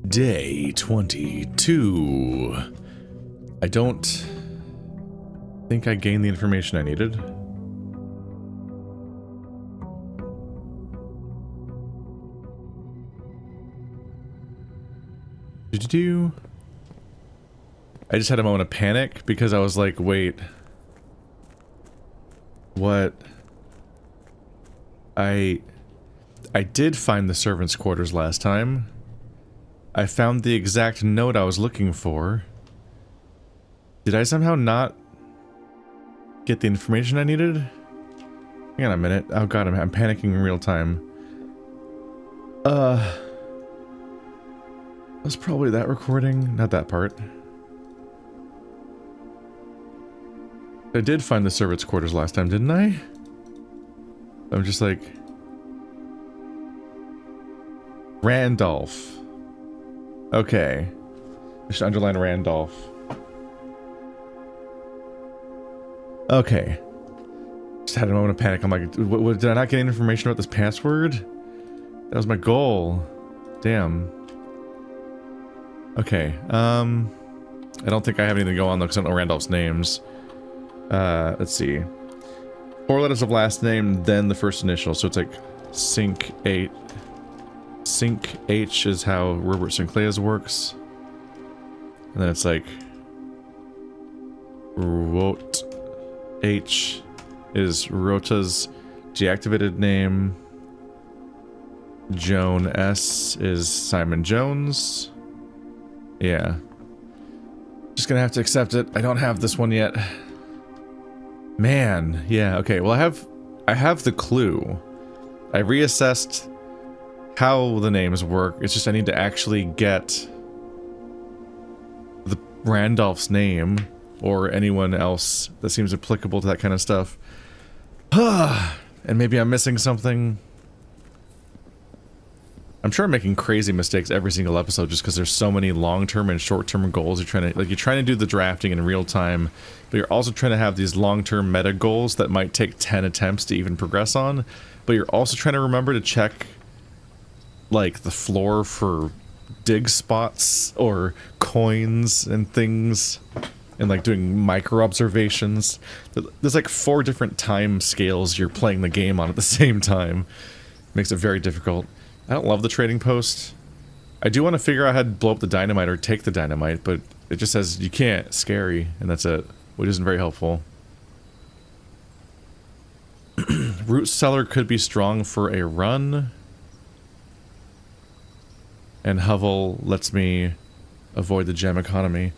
Day 22. I don't think I gained the information I needed. I just had a moment of panic because I was like, wait. What? I did find the servants' quarters last time. I found the exact note I was looking for. Did I somehow not get the information I needed? Hang on a minute. Oh god, I'm panicking in real time. Was probably that recording, not that part. I did find the servants' quarters last time, didn't I? I'm just like... Randolph. Okay. I should underline Randolph. Okay. Just had a moment of panic. I'm like, did I not get any information about this password? That was my goal. Damn. Okay. I don't think I have anything to go on though, because I don't know Randolph's names. Let's see. 4 letters of last name, then the first initial. So it's like Sync 8. Sync H is how Robert Sinclair's works. And then it's like Rot H is Rota's deactivated name. Joan S is Simon Jones. Yeah. Just gonna have to accept it. I don't have this one yet. Man, yeah, okay. Well, I have the clue. I reassessed how the names work. It's just I need to actually get the Randolph's name or anyone else that seems applicable to that kind of stuff. And maybe I'm missing something. I'm sure I'm making crazy mistakes every single episode just because there's so many long-term and short-term goals. You're trying to do the drafting in real time, but you're also trying to have these long-term meta goals that might take 10 attempts to even progress on. But you're also trying to remember to check like the floor for dig spots or coins and things, and like doing micro observations. There's like 4 different time scales you're playing the game on at the same time. Makes it very difficult. I don't love the trading post. I do want to figure out how to blow up the dynamite or take the dynamite, but it just says you can't. Scary, and that's it, which isn't very helpful. Root cellar could be strong for a run. And Hvel lets me avoid the gem economy.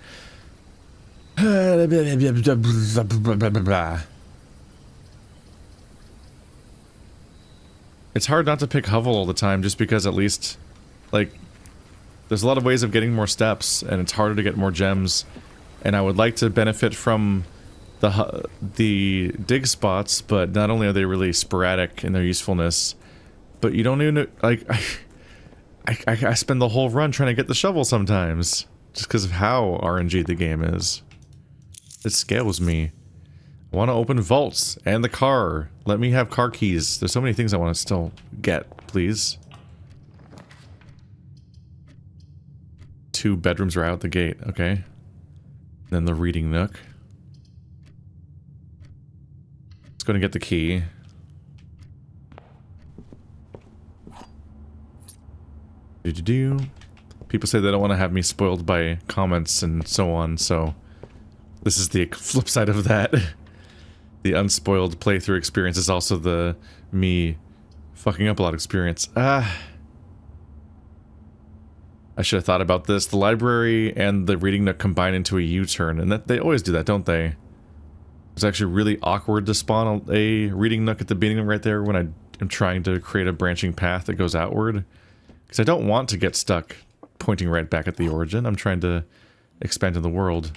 It's hard not to pick Hvel all the time just because at least, like, there's a lot of ways of getting more steps and it's harder to get more gems. And I would like to benefit from the dig spots, but not only are they really sporadic in their usefulness, but you don't even, like, I spend the whole run trying to get the shovel sometimes, just because of how RNG the game is. It scales me. I want to open vaults and the car. Let me have car keys. There's so many things I want to still get, please. 2 bedrooms are out the gate, okay. Then the reading nook. Let's go and get the key. People say they don't want to have me spoiled by comments and so on, so this is the flip side of that. The unspoiled playthrough experience is also the me fucking up a lot experience. I should have thought about this. The library and the reading nook combine into a U-turn, and that they always do that, don't they? It's actually really awkward to spawn a reading nook at the beginning right there when I am trying to create a branching path that goes outward. Because I don't want to get stuck pointing right back at the origin. I'm trying to expand in the world.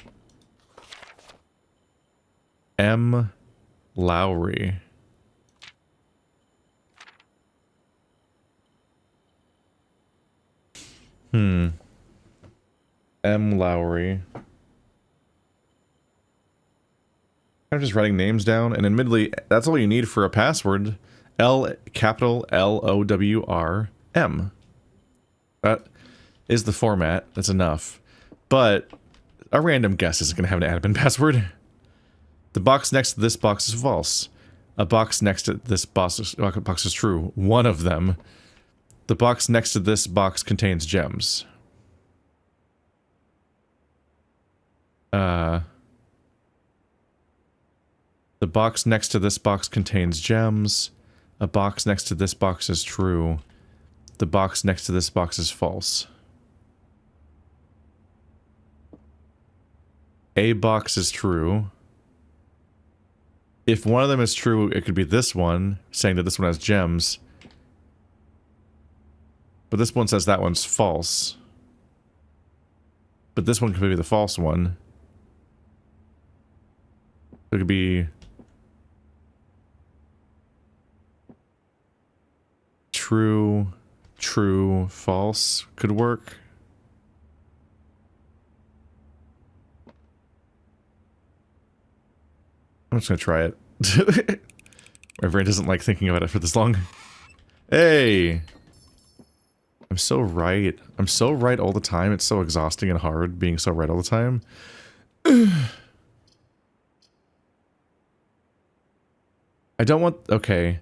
M. Lowry. M. Lowry. I'm just writing names down, and admittedly, that's all you need for a password. Capital L-O-W-R-M. is the format. That's enough. But a random guess isn't going to have an admin password. The box next to this box is false. A box next to this box is true. One of them. The box next to this box contains gems. The box next to this box contains gems. A box next to this box is true. The box next to this box is false. A box is true. If one of them is true, it could be this one, saying that this one has gems. But this one says that one's false. But this one could be the false one. It could be... true, true, false could work. I'm just gonna try it. My brain doesn't like thinking about it for this long. Hey! I'm so right. I'm so right all the time. It's so exhausting and hard being so right all the time. I don't want... okay.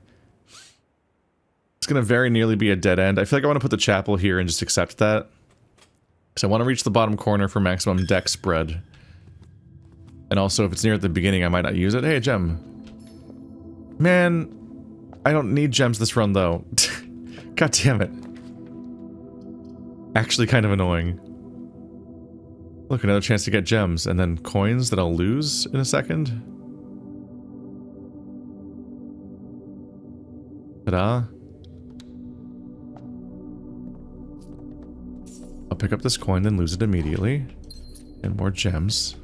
It's gonna very nearly be a dead end. I feel like I want to put the chapel here and just accept that. Because I want to reach the bottom corner for maximum deck spread. And also, if it's near at the beginning, I might not use it. Hey, a gem. Man, I don't need gems this run, though. God damn it. Actually kind of annoying. Look, another chance to get gems, and then coins that I'll lose in a second. Ta-da. I'll pick up this coin, then lose it immediately. And more gems.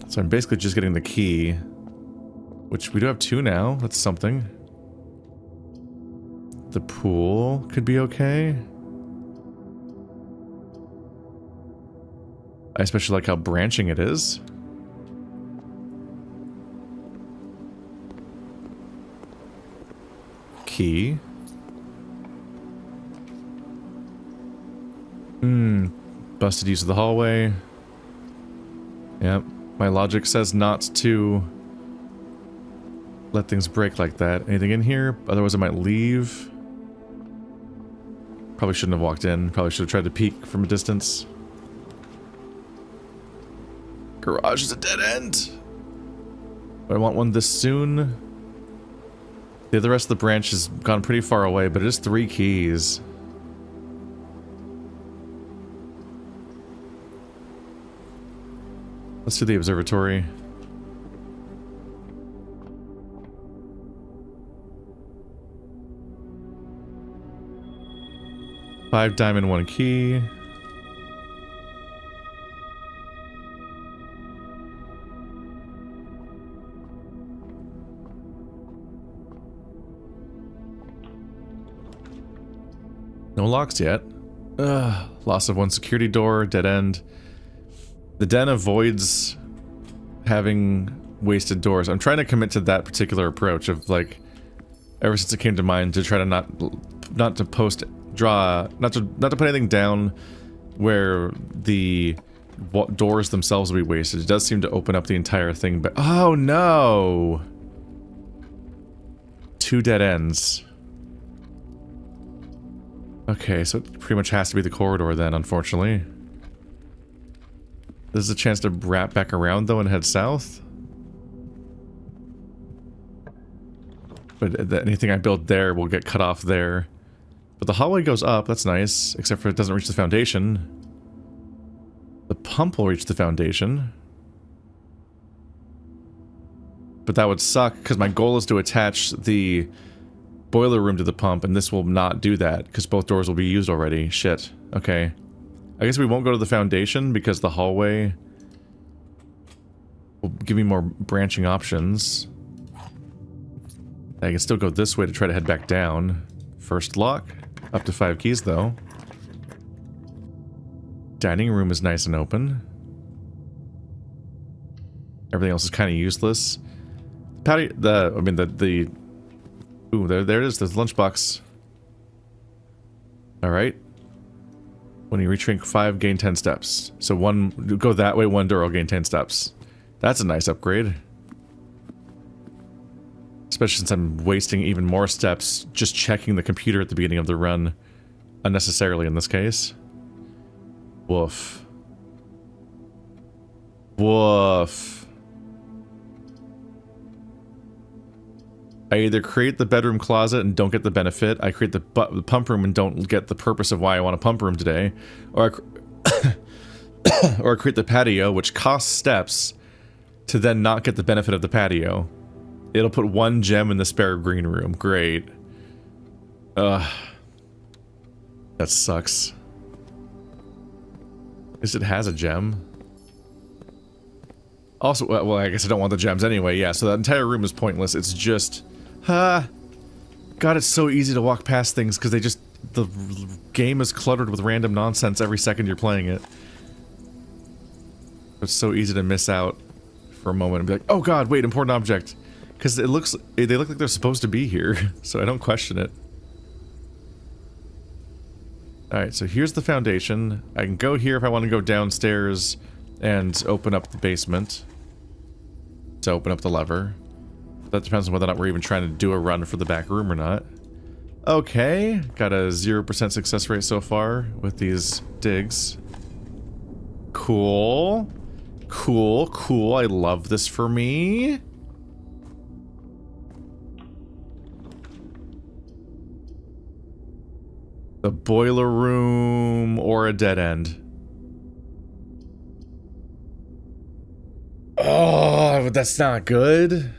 So I'm basically just getting the key. Which we do have 2 now. That's something. The pool could be okay. I especially like how branching it is. Key. Busted use of the hallway. Yep. My logic says not to let things break like that. Anything in here? Otherwise I might leave. Probably shouldn't have walked in. Probably should have tried to peek from a distance. Garage is a dead end. But I want one this soon. The rest of the branch has gone pretty far away, but it is 3 keys. Let's do the observatory. $5 diamond, 1 key. No locks yet. Ugh. Loss of 1 security door, dead end. The den avoids having wasted doors. I'm trying to commit to that particular approach of, like, ever since it came to mind, to try to not to put anything down where the doors themselves will be wasted. It does seem to open up the entire thing, but oh no! 2 dead ends. Okay, so it pretty much has to be the corridor then, unfortunately. There's a chance to wrap back around, though, and head south. But anything I build there will get cut off there. But the hallway goes up, that's nice. Except for it doesn't reach the foundation. The pump will reach the foundation. But that would suck, because my goal is to attach the boiler room to the pump, and this will not do that, because both doors will be used already. Shit. Okay. I guess we won't go to the foundation, because the hallway will give me more branching options. I can still go this way to try to head back down. First lock. Up to 5 keys, though. Dining room is nice and open. Everything else is kind of useless. Ooh, there it is, there's the lunchbox. Alright. When you reach rank 5, gain 10 steps. So one, go that way, one door will gain 10 steps. That's a nice upgrade. Especially since I'm wasting even more steps just checking the computer at the beginning of the run. Unnecessarily in this case. Woof. Woof. I either create the bedroom closet and don't get the benefit, I create the pump room and don't get the purpose of why I want a pump room today, or or I create the patio, which costs steps, to then not get the benefit of the patio. It'll put 1 gem in the spare green room. Great. Ugh. That sucks. At least it has a gem. Also, well, I guess I don't want the gems anyway, yeah, so that entire room is pointless. It's just... God, it's so easy to walk past things because they just... The game is cluttered with random nonsense every second you're playing it. It's so easy to miss out for a moment and be like, oh god, wait, important object. Because they look like they're supposed to be here, so I don't question it. Alright, so here's the foundation. I can go here if I want to go downstairs and open up the basement. To open up the lever. That depends on whether or not we're even trying to do a run for the back room or not. Okay, got a 0% success rate so far with these digs. Cool. Cool, cool, I love this for me. The boiler room or a dead end. Oh, that's not good.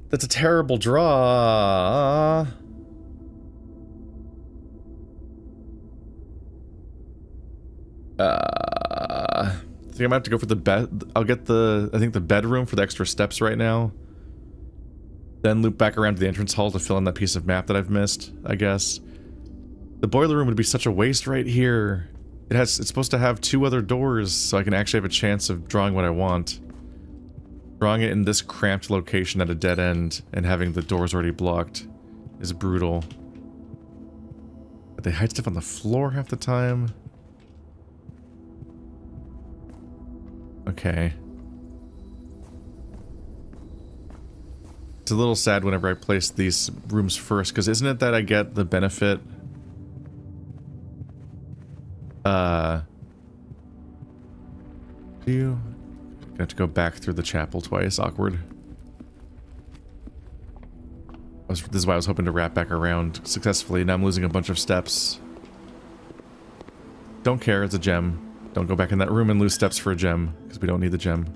That's a terrible draw. I think I might have to go for the bed. I'll get I think the bedroom for the extra steps right now. Then loop back around to the entrance hall to fill in that piece of map that I've missed, I guess. The boiler room would be such a waste right here. It's supposed to have 2 other doors, so I can actually have a chance of drawing what I want. Drawing it in this cramped location at a dead end and having the doors already blocked is brutal. But they hide stuff on the floor half the time. Okay. It's a little sad whenever I place these rooms first, because isn't it that I get the benefit... Gonna have to go back through the chapel twice. Awkward. This is why I was hoping to wrap back around successfully. Now I'm losing a bunch of steps. Don't care, it's a gem. Don't go back in that room and lose steps for a gem, because we don't need the gem.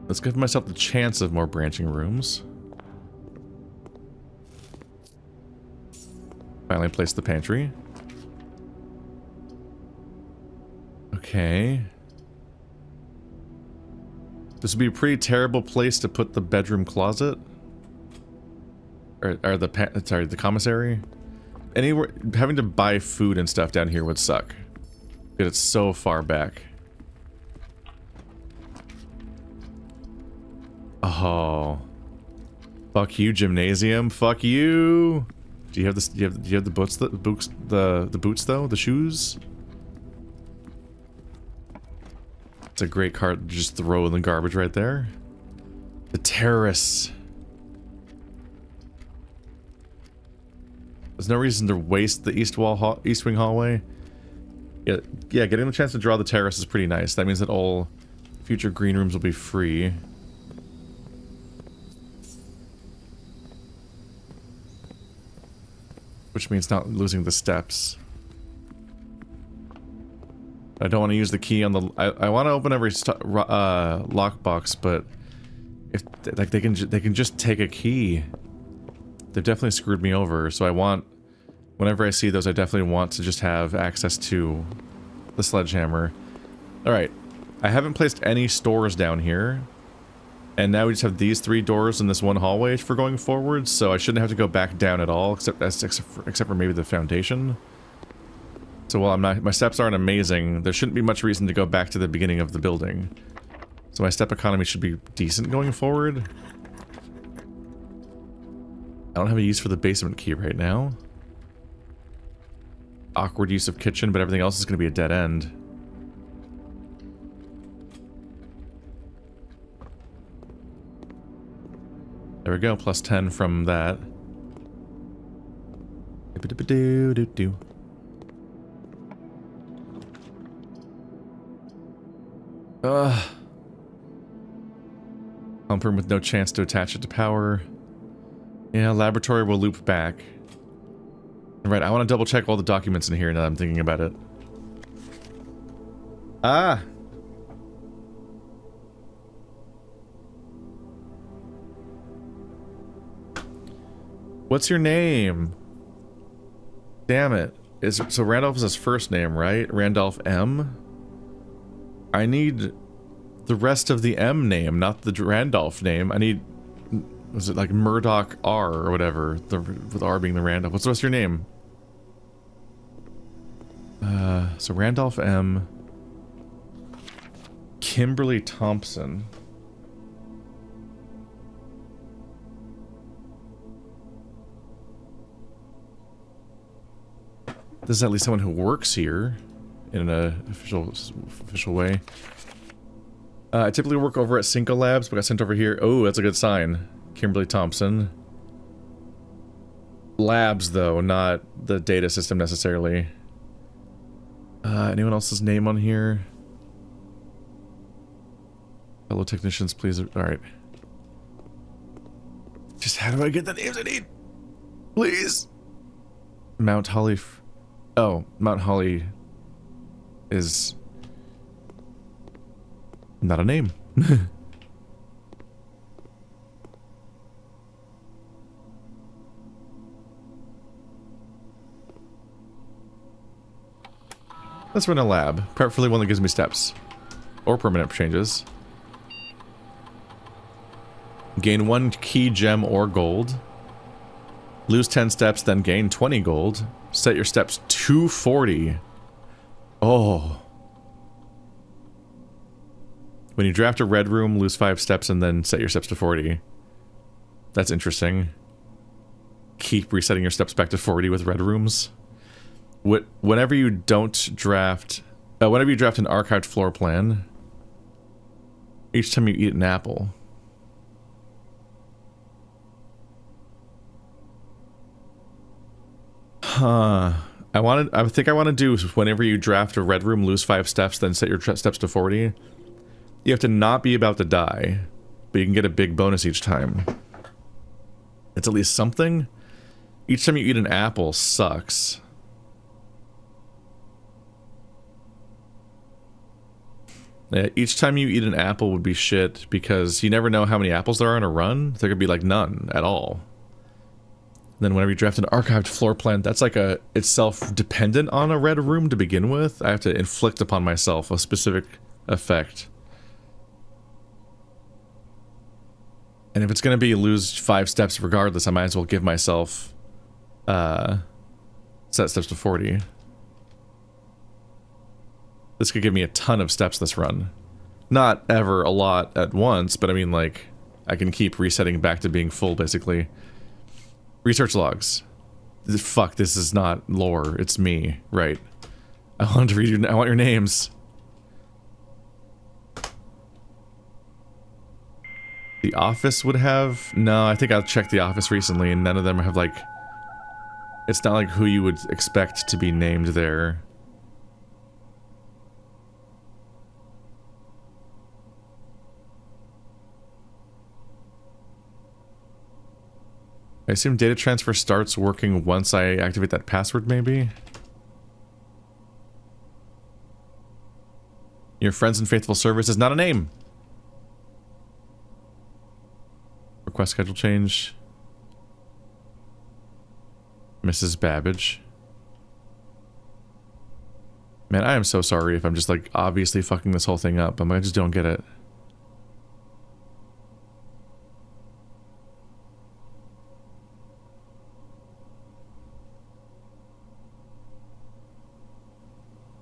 Let's give myself the chance of more branching rooms. Finally place the pantry. Okay. This would be a pretty terrible place to put the bedroom closet. Or the commissary. Anywhere, having to buy food and stuff down here would suck. Because it's so far back. Oh. Fuck you, gymnasium. Fuck you. Do you have this? Do you have the boots? The boots though. The shoes. It's a great card to just throw in the garbage right there. The terrace. There's no reason to waste the east wing hallway. Yeah, getting the chance to draw the terrace is pretty nice. That means that all future green rooms will be free. Which means not losing the steps. I don't want to use the key on the... I want to open every lockbox, but... if like they can just take a key. They've definitely screwed me over, so I want... whenever I see those, I definitely want to just have access to the sledgehammer. Alright. I haven't placed any stores down here. And now we just have these 3 doors in this one hallway for going forward, so I shouldn't have to go back down at all, except for maybe the foundation. So while my steps aren't amazing, there shouldn't be much reason to go back to the beginning of the building. So my step economy should be decent going forward. I don't have a use for the basement key right now. Awkward use of kitchen, but everything else is going to be a dead end. There we go, plus 10 from that. Pump room with no chance to attach it to power. Yeah, laboratory will loop back. Right, I want to double check all the documents in here now that I'm thinking about it. Ah! What's your name? Damn it. So Randolph is his first name, right? Randolph M? I need the rest of the M name, not the Randolph name. I need... Was it like Murdoch R or whatever? With R being the Randolph. What's the rest of your name? So Randolph M. Kimberly Thompson. This is at least someone who works here in an official way. I typically work over at Cinco Labs, but got sent over here. Oh, that's a good sign. Kimberly Thompson. Labs, though, not the data system necessarily. Anyone else's name on here? Fellow technicians, please. Alright. Just how do I get the names I need? Please. Mount Holly. Oh, Mount Holly is not a name. Let's run a lab, preferably one that gives me steps. Or permanent changes. Gain 1 key gem or gold. Lose 10 steps, then gain 20 gold. Set your steps to 40. Oh. When you draft a red room, lose 5 steps and then set your steps to 40. That's interesting. Keep resetting your steps back to 40 with red rooms. Whenever you draft an archived floor plan, each time you eat an apple. Huh. I think I want to do whenever you draft a red room, lose 5 steps, then set your steps to 40. You have to not be about to die, but you can get a big bonus each time. It's at least something. Each time you eat an apple sucks. Yeah, each time you eat an apple would be shit, because you never know how many apples there are in a run. There could be like none at all. Then whenever you draft an archived floor plan, that's like it's self-dependent on a red room to begin with. I have to inflict upon myself a specific effect. And if it's going to be lose 5 steps regardless, I might as well give myself set steps to 40. This could give me a ton of steps this run. Not ever a lot at once, but I mean, like, I can keep resetting back to being full, basically. Research logs. Fuck, this is not lore, it's me. Right. I want to read I want your names. The office would have... No, I think I've checked the office recently, and none of them have, like... It's not like who you would expect to be named there. I assume data transfer starts working once I activate that password, maybe? Your friends and faithful service is not a name. Request schedule change. Mrs. Babbage. Man, I am so sorry if I'm just like obviously fucking this whole thing up. I just don't get it.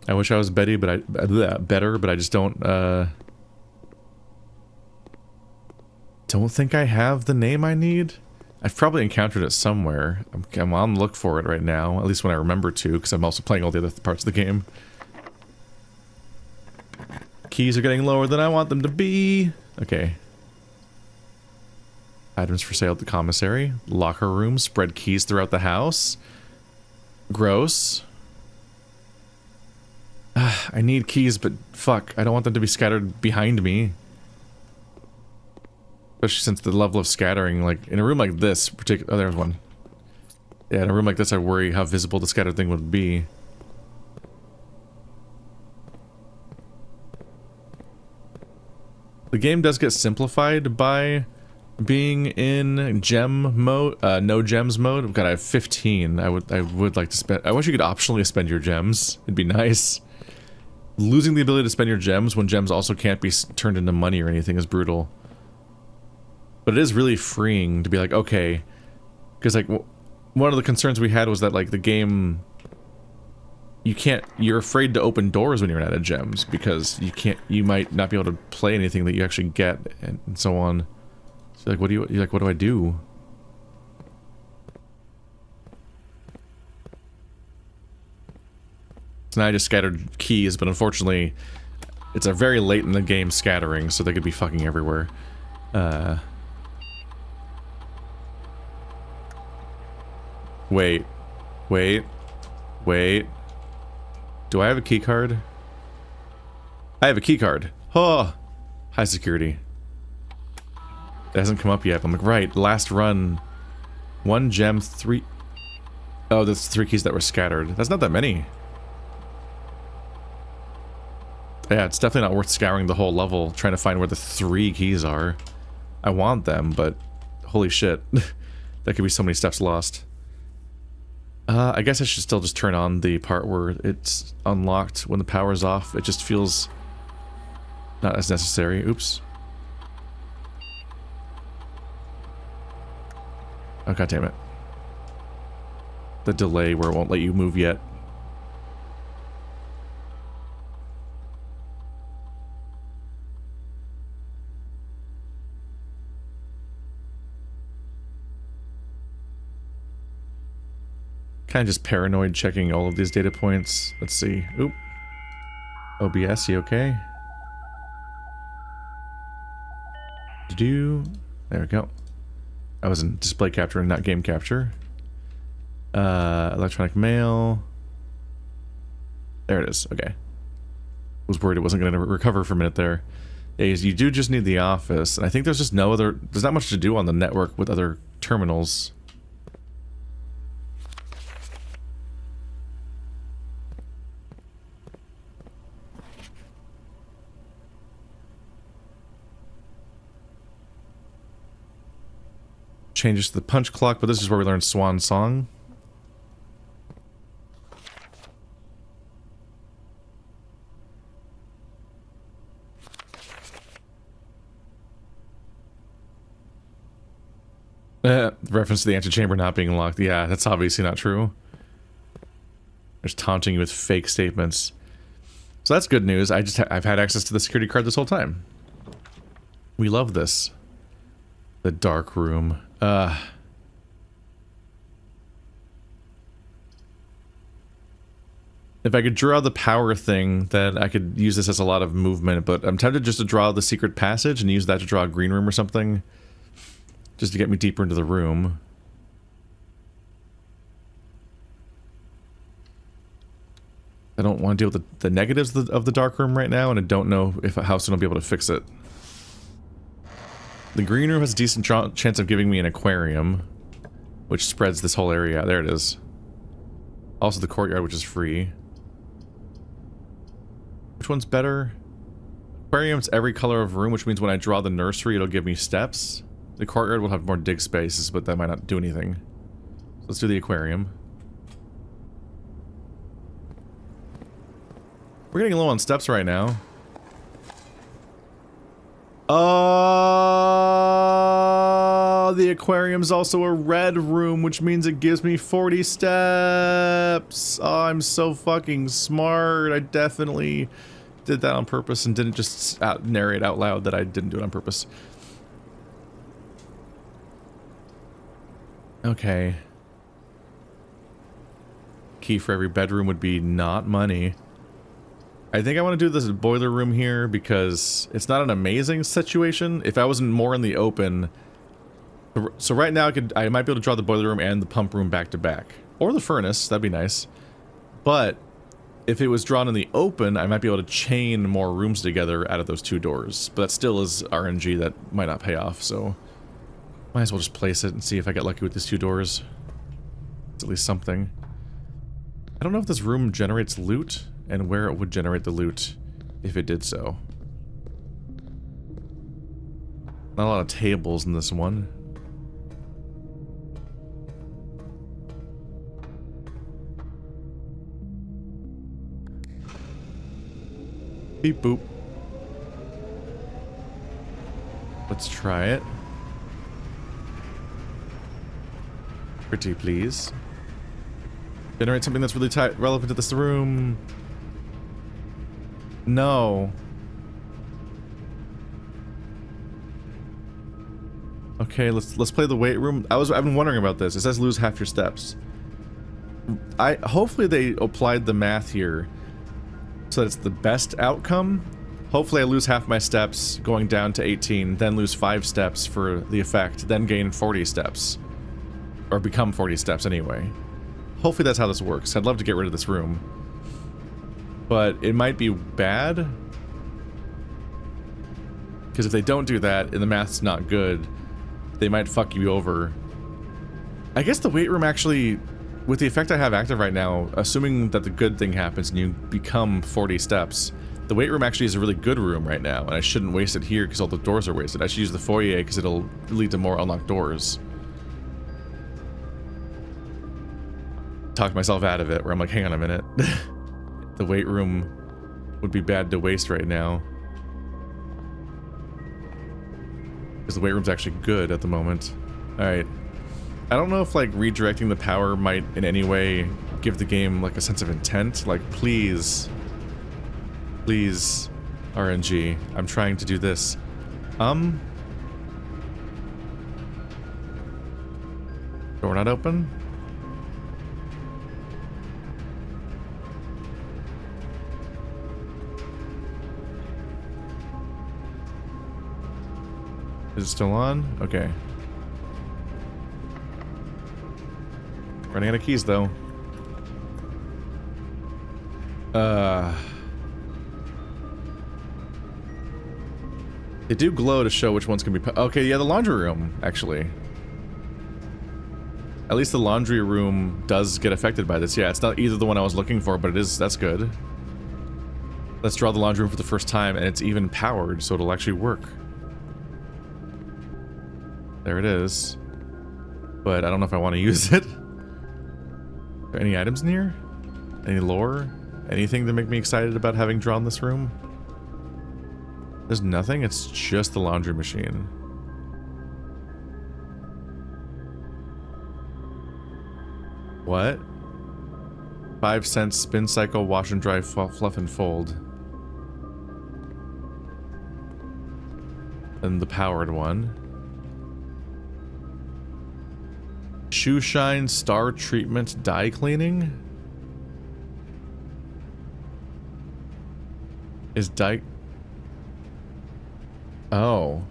I wish I was Betty, but better, but I just don't think I have the name I need. I've probably encountered it somewhere. I'm on the look for it right now, at least when I remember to, because I'm also playing all the other parts of the game. Keys are getting lower than I want them to be. Okay. Items for sale at the commissary. Locker room. Spread keys throughout the house. Gross. I need keys, but fuck, I don't want them to be scattered behind me. Especially since the level of scattering, like, in a room like this, oh, there's one. Yeah, in a room like this, I worry how visible the scattered thing would be. The game does get simplified by being in gem mode, no gems mode. God, I have 15. I would like to spend. I wish you could optionally spend your gems. It'd be nice. Losing the ability to spend your gems when gems also can't be turned into money or anything is brutal. But it is really freeing to be like, okay, because like one of the concerns we had was that like the game, you're afraid to open doors when you're out of gems because you might not be able to play anything that you actually get and so on. So like, what do I do? So now I just scattered keys, but unfortunately, it's a very late in the game scattering, so they could be fucking everywhere. Wait. Do I have a key card? I have a key card. Oh, high security. It hasn't come up yet. I'm like, right, last run. 1 gem, 3... Oh, that's 3 keys that were scattered. That's not that many. Yeah, it's definitely not worth scouring the whole level, trying to find where the 3 keys are. I want them, but... Holy shit. That could be so many steps lost. I guess I should still just turn on the part where it's unlocked when the power's off. It just feels... not as necessary. Oops. Oh, god damn it. The delay where it won't let you move yet. Kind of just paranoid checking all of these data points. Let's see. Oop. OBS, you okay? There we go. I was in display capture and not game capture. Electronic mail. There it is. Okay. Was worried it wasn't going to recover for a minute there. Yeah, you do just need the office. And I think there's just there's not much to do on the network with other terminals. Changes to the punch clock, but this is where we learn Swan Song. Reference to the antechamber not being locked. Yeah, that's obviously not true. There's taunting you with fake statements. So that's good news. I've had access to the security card this whole time. We love this. The dark room. If I could draw the power thing, then I could use this as a lot of movement, but I'm tempted just to draw the secret passage and use that to draw a green room or something. Just to get me deeper into the room. I don't want to deal with the negatives of the dark room right now, and I don't know how soon I'll be able to fix it. The green room has a decent chance of giving me an aquarium, which spreads this whole area. There it is. Also the courtyard, which is free. Which one's better? Aquarium's every color of room, which means when I draw the nursery, it'll give me steps. The courtyard will have more dig spaces, but that might not do anything. So let's do the aquarium. We're getting low on steps right now. Oh, the aquarium's also a red room, which means it gives me 40 steps. Oh, I'm so fucking smart. I definitely did that on purpose and didn't just narrate out loud that I didn't do it on purpose. Okay. Key for every bedroom would be not money. I think I want to do this boiler room here because it's not an amazing situation. If I wasn't more in the open... So right now I might be able to draw the boiler room and the pump room back to back. Or the furnace, that'd be nice. But if it was drawn in the open, I might be able to chain more rooms together out of those two doors. But that still is RNG that might not pay off, so... Might as well just place it and see if I get lucky with these two doors. It's at least something. I don't know if this room generates loot, and where it would generate the loot if it did so. Not a lot of tables in this one. Beep boop. Let's try it. Pretty please. Generate something that's really relevant to this room. No. Okay, let's play the weight room. I've been wondering about this. It says lose half your steps. Hopefully they applied the math here so that it's the best outcome. Hopefully I lose half my steps going down to 18, then lose 5 steps for the effect, then gain 40 steps. Or become 40 steps anyway. Hopefully that's how this works. I'd love to get rid of this room. But it might be bad. Because if they don't do that, and the math's not good, they might fuck you over. I guess the weight room actually, with the effect I have active right now, assuming that the good thing happens and you become 40 steps, the weight room actually is a really good room right now, and I shouldn't waste it here because all the doors are wasted. I should use the foyer because it'll lead to more unlocked doors. Talked myself out of it, where I'm like, hang on a minute. The weight room would be bad to waste right now. Because the weight room's actually good at the moment. Alright. I don't know if, like, redirecting the power might in any way give the game, like, a sense of intent. Like, please. Please, RNG. I'm trying to do this. Door not open? Is it still on? Okay. Running out of keys, though. They do glow to show which ones can be... Okay, yeah, the laundry room, actually. At least the laundry room does get affected by this. Yeah, it's not either the one I was looking for, but it is... That's good. Let's draw the laundry room for the first time, and it's even powered, so it'll actually work. There it is. But I don't know if I want to use it. Are there any items in here? Any lore? Anything to make me excited about having drawn this room? There's nothing? It's just the laundry machine. What? 5 cents spin cycle, wash and dry, fluff and fold. And the powered one. Shoe shine, star treatment, dye cleaning? Is dye... Oh.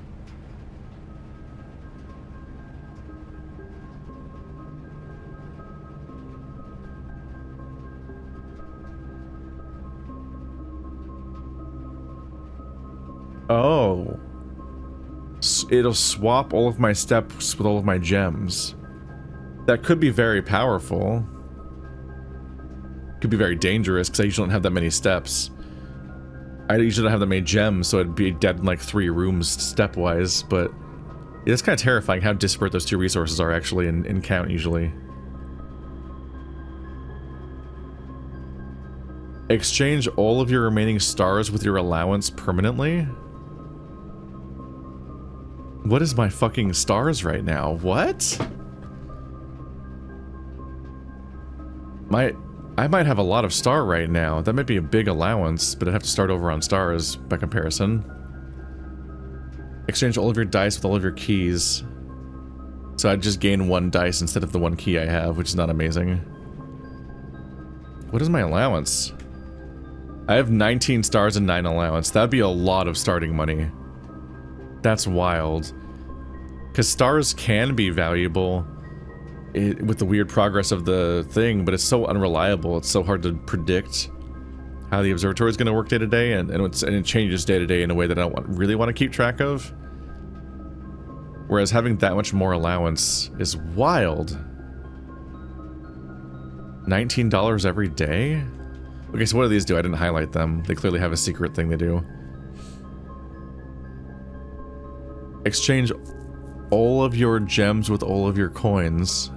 Oh. It'll swap all of my steps with all of my gems. That could be very powerful. Could be very dangerous, because I usually don't have that many steps. I usually don't have that many gems, so it'd be dead in like 3 rooms step-wise, but... It's kind of terrifying how disparate those 2 resources are actually in count, usually. Exchange all of your remaining stars with your allowance permanently? What is my fucking stars right now? What? I might have a lot of star right now. That might be a big allowance, but I'd have to start over on stars by comparison. Exchange all of your dice with all of your keys. So I'd just gain 1 dice instead of the 1 key I have, which is not amazing. What is my allowance? I have 19 stars and 9 allowance. That'd be a lot of starting money. That's wild. Because stars can be valuable with the weird progress of the thing, but it's so unreliable. It's so hard to predict how the observatory is going to work day to day, and it changes day to day in a way that I don't really want to keep track of. Whereas having that much more allowance is wild. $19 every day? Okay, so what do these do? I didn't highlight them. They clearly have a secret thing they do. Exchange all of your gems with all of your coins.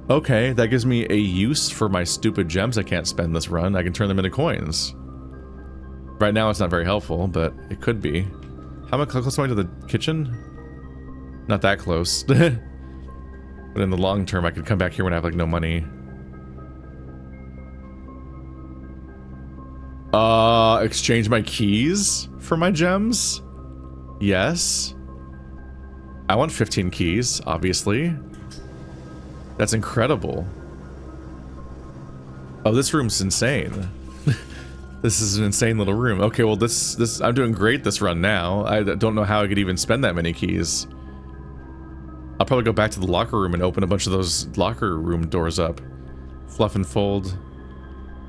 Okay, that gives me a use for my stupid gems I can't spend this run. I can turn them into coins. Right now it's not very helpful, but it could be. How close am I to the kitchen? Not that close. But in the long term, I could come back here when I have, like, no money. Exchange my keys for my gems? Yes. I want 15 keys, obviously. That's incredible. Oh, this room's insane. This is an insane little room. Okay, well, this I'm doing great this run now. I don't know how I could even spend that many keys. I'll probably go back to the locker room and open a bunch of those locker room doors up. Fluff and fold.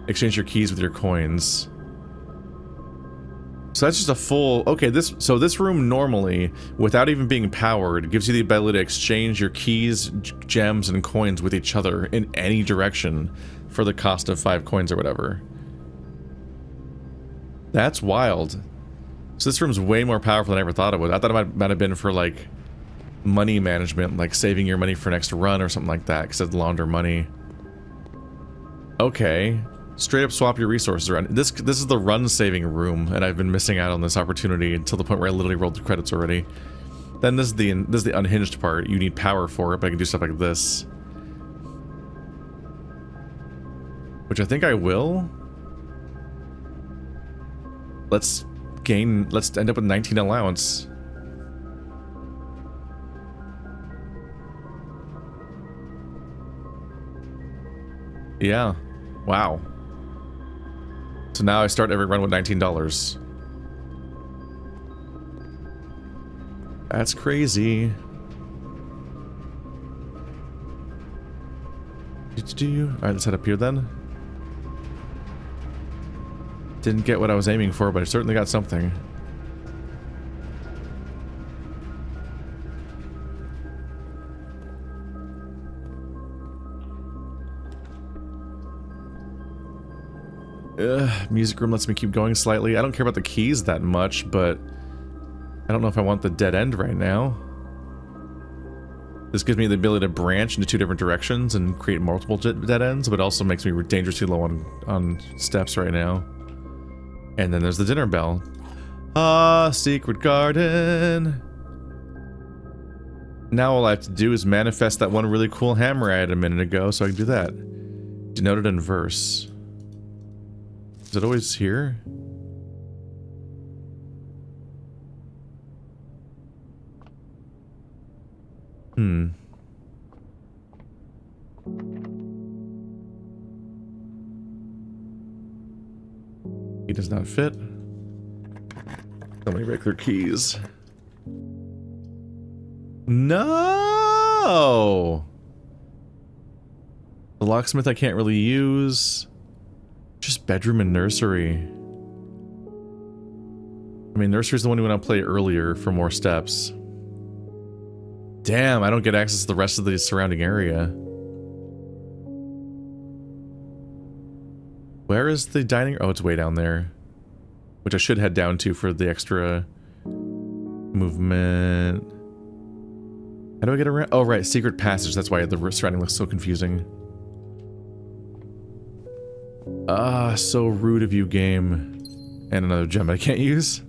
Exchange your keys with your coins. So that's just a full... Okay, so this room normally, without even being powered, gives you the ability to exchange your keys, gems, and coins with each other in any direction for the cost of 5 coins or whatever. That's wild. So this room's way more powerful than I ever thought it would. I thought it might have been for, like, money management, like saving your money for next run or something like that, because it'd launder money. Okay. Straight up swap your resources around. This is the run saving room, and I've been missing out on this opportunity until the point where I literally rolled the credits already. Then this is the unhinged part. You need power for it, but I can do stuff like this. Which I think I will. Let's end up with 19 allowance. Yeah. Wow. So now I start every run with $19. That's crazy. Alright, let's head up here then. Didn't get what I was aiming for, but I certainly got something. Music room lets me keep going slightly. I don't care about the keys that much, but I don't know if I want the dead end right now. This gives me the ability to branch into 2 different directions and create multiple dead ends, but also makes me dangerously low on steps right now. And then there's the dinner bell. Ah, secret garden. Now all I have to do is manifest that one really cool hammer I had a minute ago, so I can do that. Denoted in verse. Is it always here? He does not fit. So many regular keys. No! The locksmith I can't really use. Just bedroom and nursery. I mean, nursery's the one we want to play earlier for more steps. Damn, I don't get access to the rest of the surrounding area. Where is the dining? Oh, it's way down there. Which I should head down to for the extra movement. How do I get around? Oh, right, secret passage. That's why the surrounding looks so confusing. Ah, so rude of you, game. And another gem I can't use.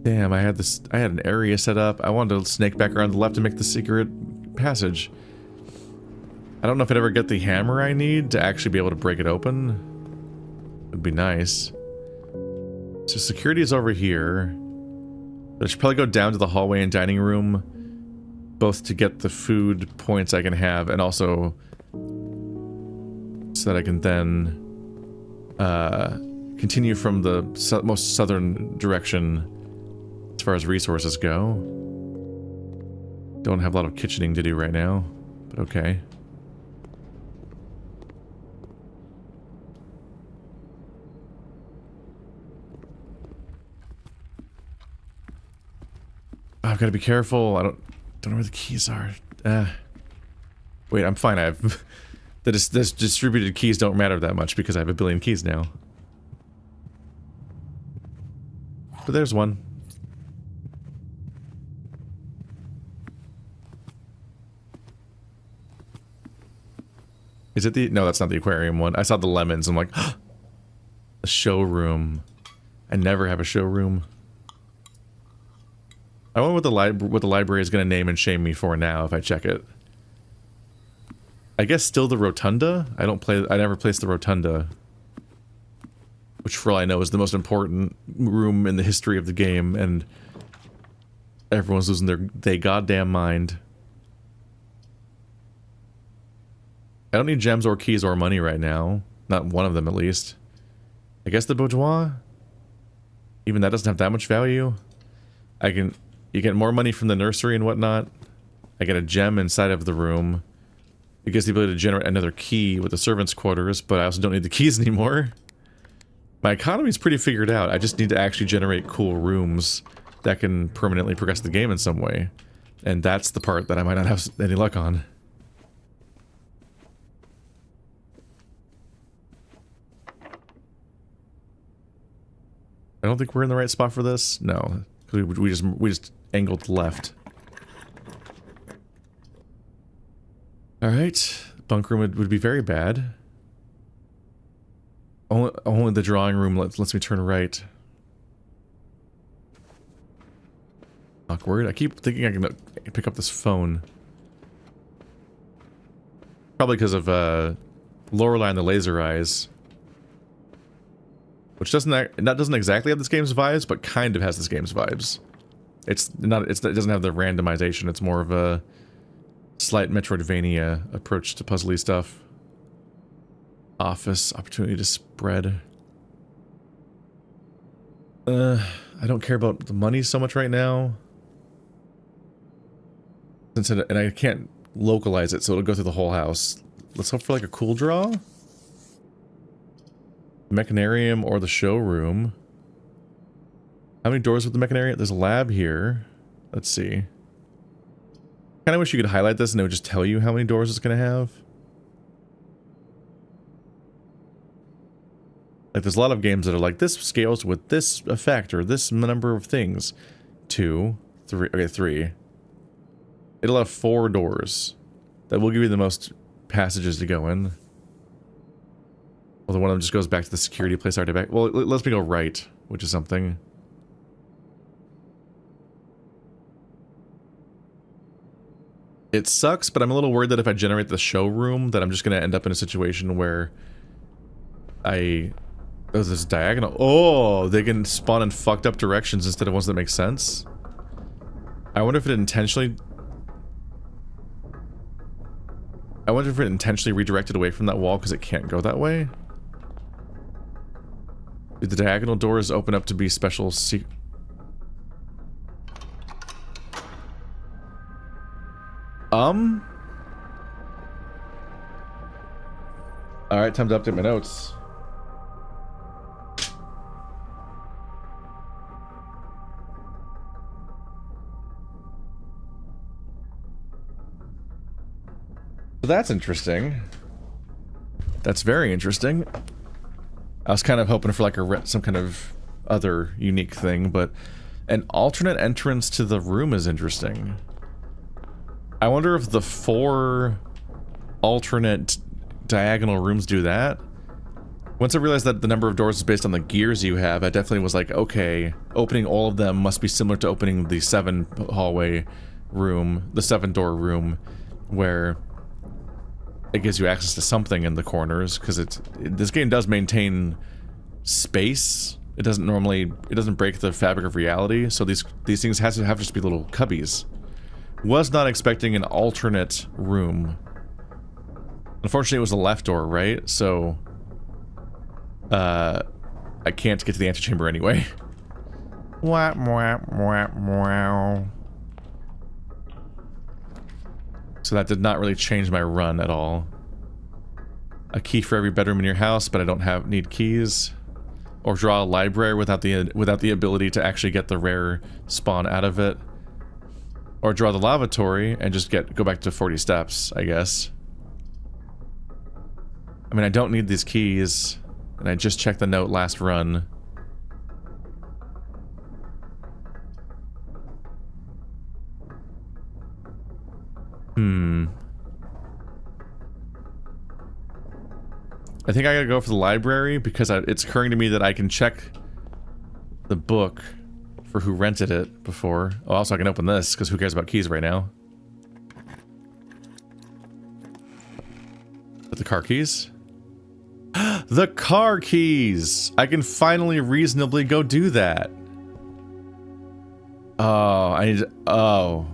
Damn, I had an area set up. I wanted to snake back around the left and make the secret passage. I don't know if I'd ever get the hammer I need to actually be able to break it open. Would be nice. So security is over here. But I should probably go down to the hallway and dining room, both to get the food points I can have, and also so that I can then continue from the most southern direction as far as resources go. Don't have a lot of kitchening to do right now, but okay. I've got to be careful. I don't know where the keys are. Wait, I'm fine. I have this distributed keys don't matter that much because I have a billion keys now. But there's one. Is it the... No, that's not the aquarium one. I saw the lemons. I'm like, a showroom. I never have a showroom. I wonder what the library is going to name and shame me for now if I check it. I guess still the rotunda? I never placed the rotunda. Which for all I know is the most important room in the history of the game, and everyone's losing they goddamn mind. I don't need gems or keys or money right now. Not one of them, at least. I guess the boudoir? Even that doesn't have that much value. You get more money from the nursery and whatnot. I get a gem inside of the room. It gives the ability to generate another key with the servants' quarters, but I also don't need the keys anymore. My economy is pretty figured out. I just need to actually generate cool rooms that can permanently progress the game in some way. And that's the part that I might not have any luck on. I don't think we're in the right spot for this. No. We just angled left. Alright. Bunk room would be very bad. Only the drawing room lets me turn right. Awkward. I keep thinking I can pick up this phone. Probably because of Lorelei and the laser eyes. Which doesn't exactly have this game's vibes, but kind of has this game's vibes. It doesn't have the randomization. It's more of a slight Metroidvania approach to puzzly stuff. Office, opportunity to spread. I don't care about the money so much right now. And I can't localize it, so it'll go through the whole house. Let's hope for like a cool draw. Mechanarium or the showroom. How many doors with the mechanarium? There's a lab here. Let's see. Kinda wish you could highlight this and it would just tell you how many doors it's gonna have. Like there's a lot of games that are like, this scales with this effect or this number of things. 2, 3, okay, 3. It'll have 4 doors. That will give you the most passages to go in. Well, the one of them just goes back to the security place already back. Well, it lets me go right, which is something. It sucks, but I'm a little worried that if I generate the showroom, that I'm just going to end up in a situation where oh, this diagonal. Oh, they can spawn in fucked up directions instead of ones that make sense. I wonder if it intentionally redirected away from that wall because it can't go that way. Do the diagonal doors open up to be special Alright, time to update my notes. So that's interesting. That's very interesting. I was kind of hoping for like some kind of other unique thing, but an alternate entrance to the room is interesting. I wonder if the 4 alternate diagonal rooms do that. Once I realized that the number of doors is based on the gears you have, I definitely was like, okay, opening all of them must be similar to opening the 7 hallway room, the 7 door room, where it gives you access to something in the corners, because this game does maintain space. It doesn't break the fabric of reality, so these things have to just be little cubbies. Was not expecting an alternate room. Unfortunately, it was the left door, right? So I can't get to the antechamber anyway. Wah, wah, wah, wah. So that did not really change my run at all. A key for every bedroom in your house, but I don't need keys. Or draw a library without the ability to actually get the rare spawn out of it. Or draw the lavatory and just go back to 40 steps, I guess. I mean, I don't need these keys, and I just checked the note last run. I think I gotta go for the library because it's occurring to me that I can check the book for who rented it before. Oh, also I can open this because who cares about keys right now? But the car keys? The car keys! I can finally reasonably go do that. Oh, oh.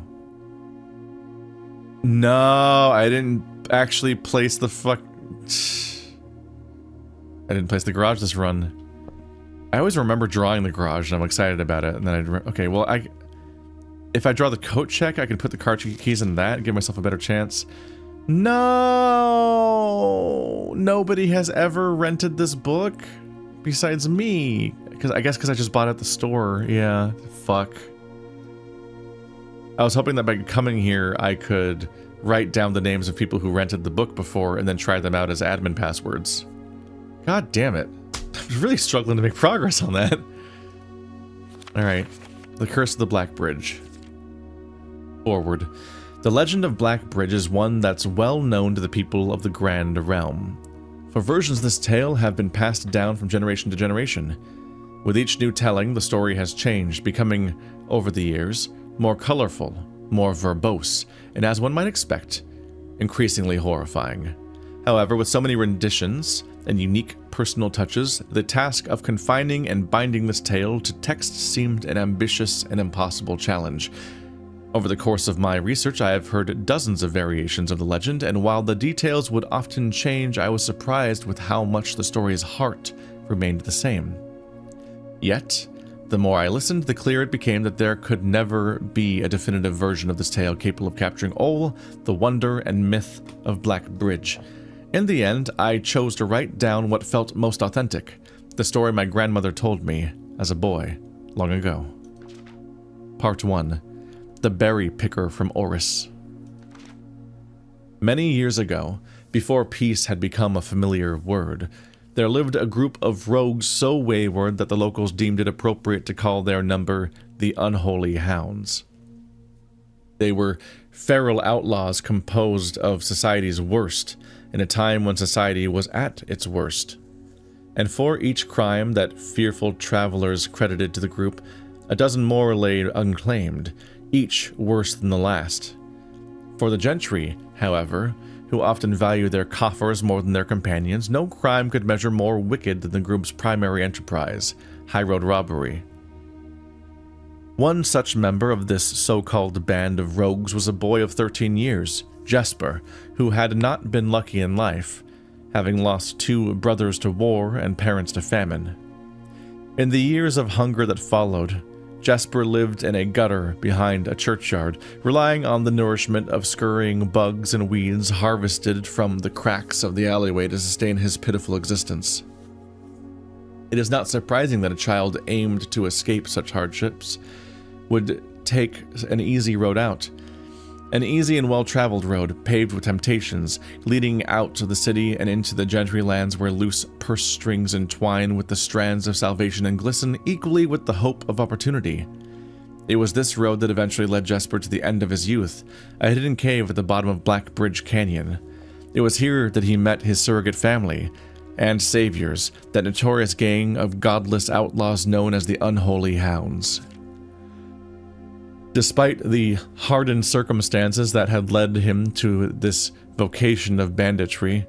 No, I didn't actually place the I didn't place the garage this run. I always remember drawing the garage and I'm excited about it, and then okay, well, if I draw the coat check, I can put the car keys in that and give myself a better chance. No! Nobody has ever rented this book besides me. I guess because I just bought it at the store. Yeah, fuck. I was hoping that by coming here, I could write down the names of people who rented the book before and then try them out as admin passwords. God damn it. I'm really struggling to make progress on that. Alright. The Curse of the Blackbridge. Forward. The legend of Blackbridge is one that's well known to the people of the Grand Realm. For versions of this tale have been passed down from generation to generation. With each new telling, the story has changed, becoming, over the years, more colorful, more verbose, and as one might expect, increasingly horrifying. However, with so many renditions and unique personal touches, the task of confining and binding this tale to text seemed an ambitious and impossible challenge. Over the course of my research, I have heard dozens of variations of the legend, and while the details would often change, I was surprised with how much the story's heart remained the same. Yet, the more I listened, the clearer it became that there could never be a definitive version of this tale capable of capturing all the wonder and myth of Blackbridge. In the end, I chose to write down what felt most authentic, the story my grandmother told me as a boy, long ago. Part 1. The Berry Picker from Oris. Many years ago, before peace had become a familiar word, there lived a group of rogues so wayward that the locals deemed it appropriate to call their number the Unholy Hounds. They were feral outlaws composed of society's worst, in a time when society was at its worst. And for each crime that fearful travelers credited to the group, a dozen more lay unclaimed, each worse than the last. For the gentry, however, who often value their coffers more than their companions, no crime could measure more wicked than the group's primary enterprise, high-road robbery. One such member of this so-called band of rogues was a boy of 13 years, Jesper, who had not been lucky in life, having lost 2 brothers to war and parents to famine. In the years of hunger that followed, Jesper lived in a gutter behind a churchyard, relying on the nourishment of scurrying bugs and weeds harvested from the cracks of the alleyway to sustain his pitiful existence. It is not surprising that a child aimed to escape such hardships would take an easy road out. An easy and well-traveled road, paved with temptations, leading out to the city and into the gentry lands where loose purse strings entwine with the strands of salvation and glisten equally with the hope of opportunity. It was this road that eventually led Jesper to the end of his youth, a hidden cave at the bottom of Blackbridge Canyon. It was here that he met his surrogate family, and saviors, that notorious gang of godless outlaws known as the Unholy Hounds. Despite the hardened circumstances that had led him to this vocation of banditry,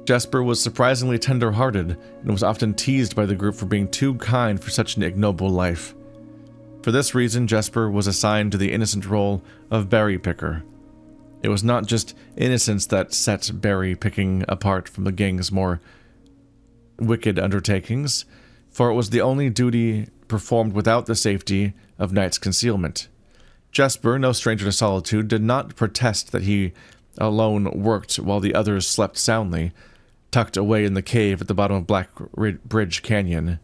Jesper was surprisingly tender-hearted and was often teased by the group for being too kind for such an ignoble life. For this reason, Jesper was assigned to the innocent role of berry picker. It was not just innocence that set berry picking apart from the gang's more wicked undertakings, for it was the only duty performed without the safety of night's concealment. Jesper, no stranger to solitude, did not protest that he alone worked while the others slept soundly, tucked away in the cave at the bottom of Blackbridge Canyon.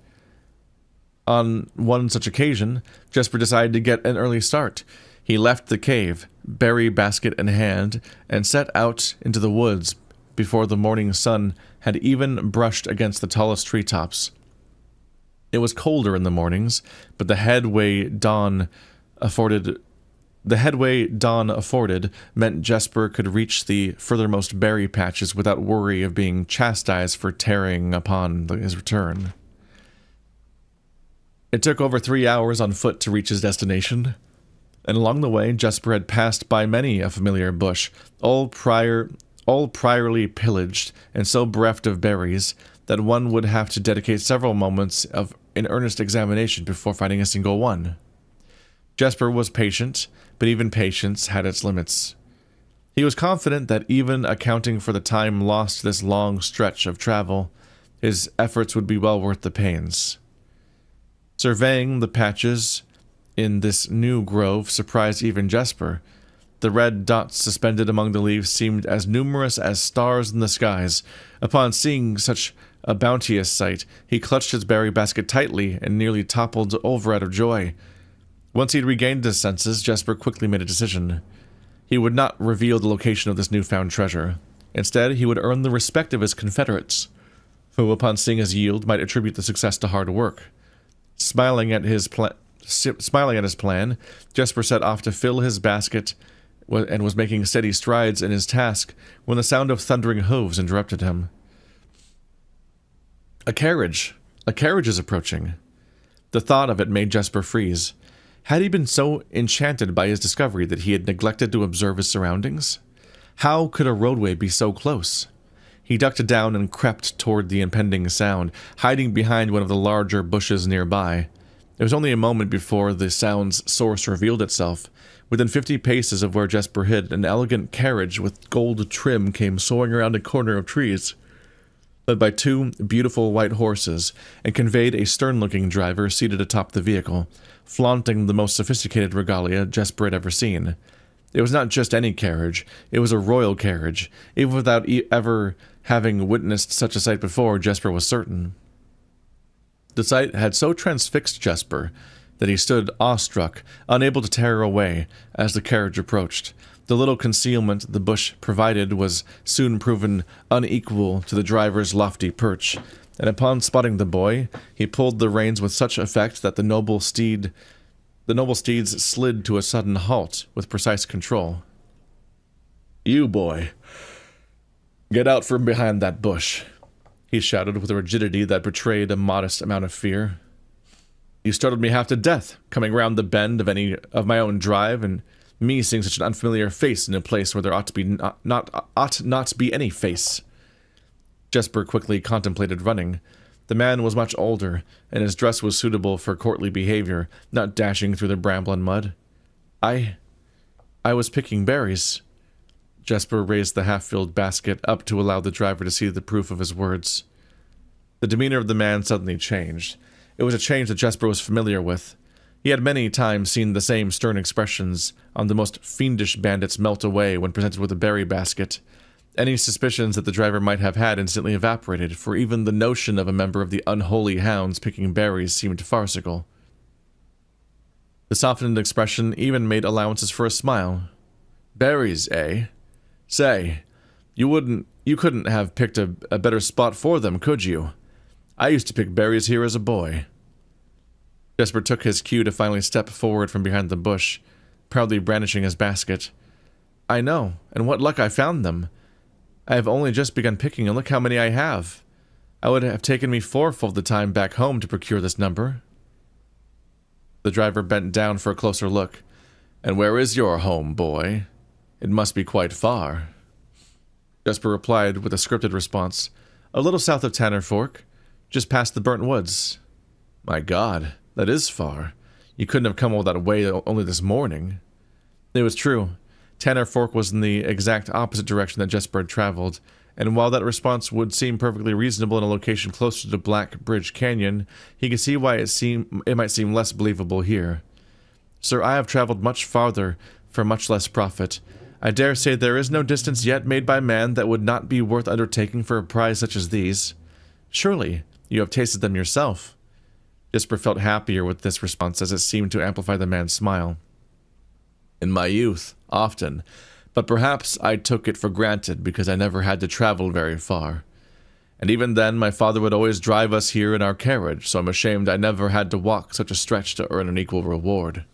On one such occasion, Jesper decided to get an early start. He left the cave, berry basket in hand, and set out into the woods before the morning sun had even brushed against the tallest treetops. It was colder in the mornings, but the headway dawn afforded meant Jesper could reach the furthermost berry patches without worry of being chastised for tarrying upon his return. It took over 3 hours on foot to reach his destination, and along the way Jesper had passed by many a familiar bush, all priorly pillaged and so bereft of berries that one would have to dedicate several moments of an earnest examination before finding a single one. Jesper was patient, but even patience had its limits. He was confident that even accounting for the time lost this long stretch of travel, his efforts would be well worth the pains. Surveying the patches in this new grove surprised even Jesper. The red dots suspended among the leaves seemed as numerous as stars in the skies. Upon seeing such a bounteous sight, he clutched his berry basket tightly and nearly toppled over out of joy. Once he had regained his senses, Jesper quickly made a decision. He would not reveal the location of this newfound treasure. Instead, he would earn the respect of his confederates, who, upon seeing his yield, might attribute the success to hard work. Smiling at his plan, Jesper set off to fill his basket and was making steady strides in his task when the sound of thundering hooves interrupted him. A carriage is approaching. The thought of it made Jesper freeze. Had he been so enchanted by his discovery that he had neglected to observe his surroundings? How could a roadway be so close? He ducked down and crept toward the impending sound, hiding behind one of the larger bushes nearby. It was only a moment before the sound's source revealed itself. Within 50 paces of where Jesper hid, an elegant carriage with gold trim came soaring around a corner of trees, led by 2 beautiful white horses, and conveyed a stern-looking driver seated atop the vehicle, flaunting the most sophisticated regalia Jesper had ever seen. It was not just any carriage, it was a royal carriage. Even without ever having witnessed such a sight before, Jesper was certain. The sight had so transfixed Jesper that he stood awestruck, unable to tear away as the carriage approached. The little concealment the bush provided was soon proven unequal to the driver's lofty perch, and upon spotting the boy, he pulled the reins with such effect that the noble steeds slid to a sudden halt with precise control. "You, boy, get out from behind that bush," he shouted with a rigidity that betrayed a modest amount of fear. "You startled me half to death, coming round the bend of my own drive, and me seeing such an unfamiliar face in a place where there ought not be any face." Jesper quickly contemplated running. The man was much older, and his dress was suitable for courtly behavior, not dashing through the bramble and mud. I was picking berries." Jesper raised the half-filled basket up to allow the driver to see the proof of his words. The demeanor of the man suddenly changed. It was a change that Jesper was familiar with. He had many times seen the same stern expressions on the most fiendish bandits melt away when presented with a berry basket. Any suspicions that the driver might have had instantly evaporated, for even the notion of a member of the Unholy Hounds picking berries seemed farcical. The softened expression even made allowances for a smile. "Berries, eh? Say, you couldn't have picked a better spot for them, could you? I used to pick berries here as a boy." Jesper took his cue to finally step forward from behind the bush, proudly brandishing his basket. "I know, and what luck I found them. I have only just begun picking, and look how many I have. I would have taken me fourfold the time back home to procure this number. The driver bent down for a closer look. And where is your home, boy? It must be quite far. Jesper replied with a scripted response. A little south of Tanner Fork, just past the burnt woods. My God, that is far. You couldn't have come all that way only this morning. It was true. Tanner Fork was in the exact opposite direction that Jesper had traveled, and while that response would seem perfectly reasonable in a location closer to Blackbridge Canyon, he could see why it might seem less believable here. Sir, I have traveled much farther for much less profit. I dare say there is no distance yet made by man that would not be worth undertaking for a prize such as these. Surely, you have tasted them yourself. Jesper felt happier with this response as it seemed to amplify the man's smile. In my youth, often, but perhaps I took it for granted because I never had to travel very far. And even then, my father would always drive us here in our carriage, so I'm ashamed I never had to walk such a stretch to earn an equal reward.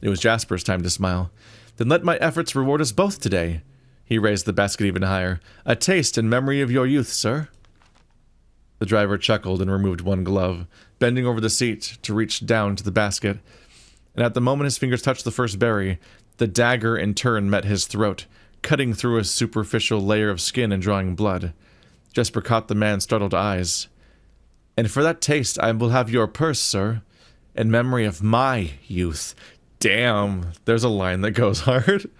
It was Jasper's time to smile. Then let my efforts reward us both today. He raised the basket even higher. A taste in memory of your youth, sir. The driver chuckled and removed one glove, bending over the seat to reach down to the basket. And at the moment his fingers touched the first berry, the dagger in turn met his throat, cutting through a superficial layer of skin and drawing blood. Jesper caught the man's startled eyes. And for that taste I will have your purse, sir, in memory of my youth. Damn, there's a line that goes hard.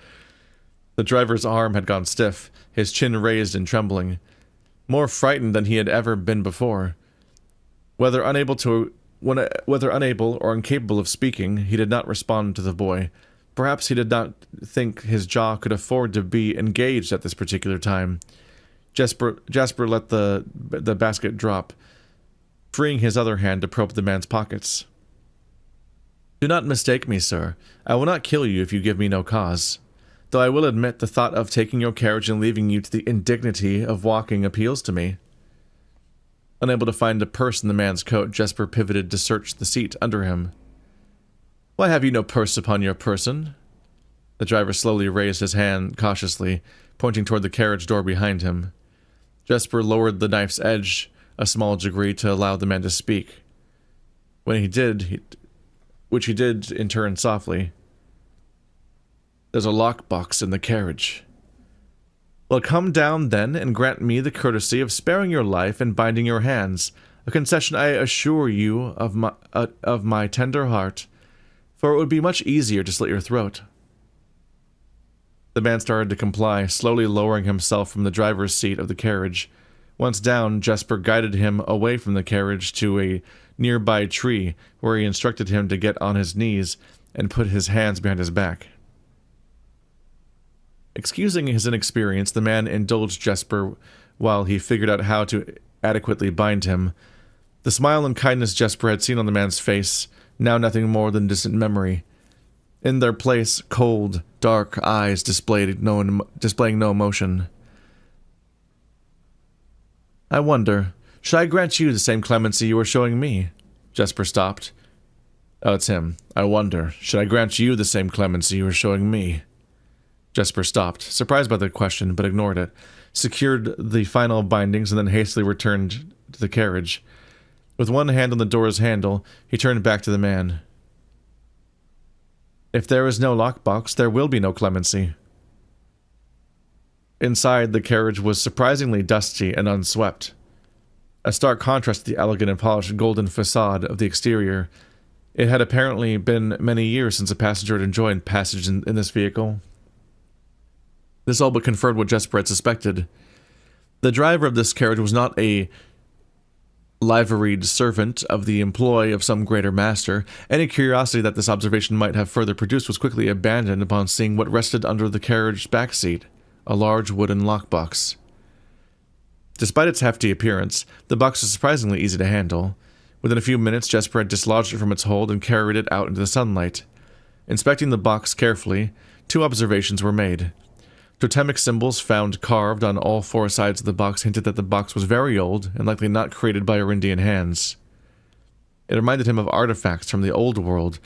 The driver's arm had gone stiff, his chin raised and trembling, more frightened than he had ever been before. Whether unable or incapable of speaking, he did not respond to the boy. Perhaps he did not think his jaw could afford to be engaged at this particular time. Jasper let the basket drop, freeing his other hand to probe the man's pockets. Do not mistake me, sir. I will not kill you if you give me no cause. Though I will admit the thought of taking your carriage and leaving you to the indignity of walking appeals to me. Unable to find a purse in the man's coat, Jesper pivoted to search the seat under him. Why have you no purse upon your person? The driver slowly raised his hand cautiously, pointing toward the carriage door behind him. Jesper lowered the knife's edge a small degree to allow the man to speak. Which he did in turn softly. There's a lockbox in the carriage. Well, come down then and grant me the courtesy of sparing your life and binding your hands, a concession I assure you of my tender heart, for it would be much easier to slit your throat. The man started to comply, slowly lowering himself from the driver's seat of the carriage. Once down, Jesper guided him away from the carriage to a nearby tree, where he instructed him to get on his knees and put his hands behind his back. Excusing his inexperience, the man indulged Jesper while he figured out how to adequately bind him. The smile and kindness Jesper had seen on the man's face, now nothing more than distant memory. In their place, cold, dark eyes displaying no emotion. I wonder, should I grant you the same clemency you were showing me? Jesper stopped. Oh, it's him. I wonder, should I grant you the same clemency you were showing me? Jesper stopped, surprised by the question, but ignored it, secured the final bindings, and then hastily returned to the carriage. With one hand on the door's handle, he turned back to the man. If there is no lockbox, there will be no clemency. Inside, the carriage was surprisingly dusty and unswept. A stark contrast to the elegant and polished golden facade of the exterior. It had apparently been many years since a passenger had enjoyed passage in this vehicle. This all but confirmed what Jesper had suspected. The driver of this carriage was not a liveried servant of the employ of some greater master. Any curiosity that this observation might have further produced was quickly abandoned upon seeing what rested under the carriage's back seat, a large wooden lockbox. Despite its hefty appearance, the box was surprisingly easy to handle. Within a few minutes, Jesper had dislodged it from its hold and carried it out into the sunlight. Inspecting the box carefully, two observations were made. Totemic symbols found carved on all four sides of the box hinted that the box was very old and likely not created by Arindian hands. It reminded him of artifacts from the old world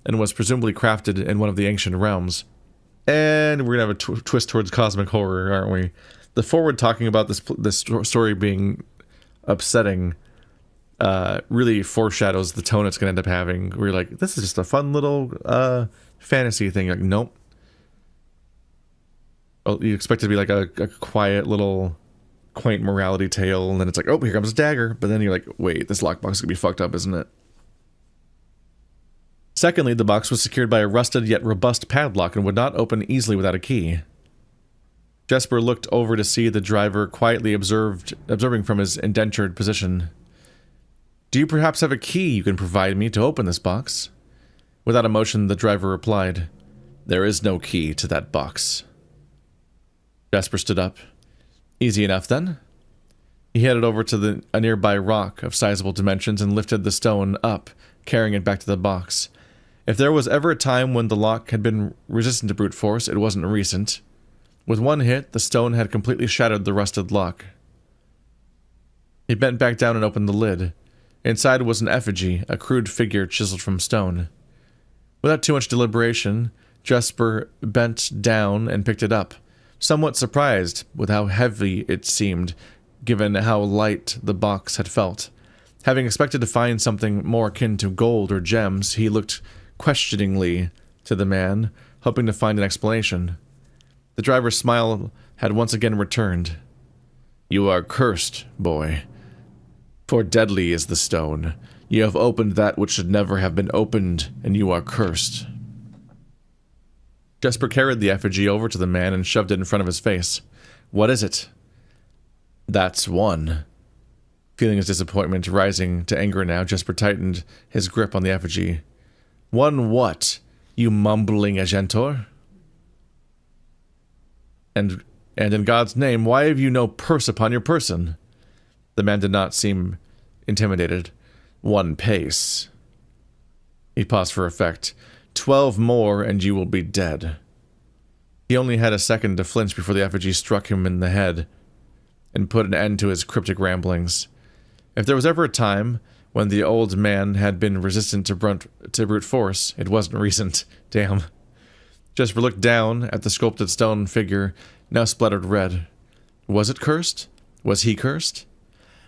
and was presumably crafted in one of the ancient realms. And we're going to have a twist towards cosmic horror, aren't we? The forward talking about this story being upsetting really foreshadows the tone it's going to end up having. Where you're like, this is just a fun little fantasy thing. You're like, nope. Oh, you expect it to be like a quiet little quaint morality tale, and then it's like, oh, here comes a dagger. But then you're like, wait, this lockbox is going to be fucked up, isn't it? Secondly, the box was secured by a rusted yet robust padlock and would not open easily without a key. Jesper looked over to see the driver quietly observing from his indentured position. Do you perhaps have a key you can provide me to open this box? Without emotion, the driver replied, There is no key to that box. Jesper stood up. Easy enough, then. He headed over to a nearby rock of sizable dimensions and lifted the stone up, carrying it back to the box. If there was ever a time when the lock had been resistant to brute force, it wasn't recent. With one hit, the stone had completely shattered the rusted lock. He bent back down and opened the lid. Inside was an effigy, a crude figure chiseled from stone. Without too much deliberation, Jesper bent down and picked it up, somewhat surprised with how heavy it seemed, given how light the box had felt. Having expected to find something more akin to gold or gems, he looked questioningly to the man, hoping to find an explanation. The driver's smile had once again returned. You are cursed, boy. For deadly is the stone. You have opened that which should never have been opened, and you are cursed. Jesper carried the effigy over to the man and shoved it in front of his face. What is it? That's one. Feeling his disappointment rising to anger now, Jesper tightened his grip on the effigy. One what, you mumbling agentor? And in God's name, why have you no purse upon your person? The man did not seem intimidated. One pace. He paused for effect. 12 more and you will be dead. He only had a second to flinch before the effigy struck him in the head and put an end to his cryptic ramblings. If there was ever a time when the old man had been resistant to brute force, it wasn't recent. Damn. Jesper looked down at the sculpted stone figure, now splattered red. Was it cursed? Was he cursed?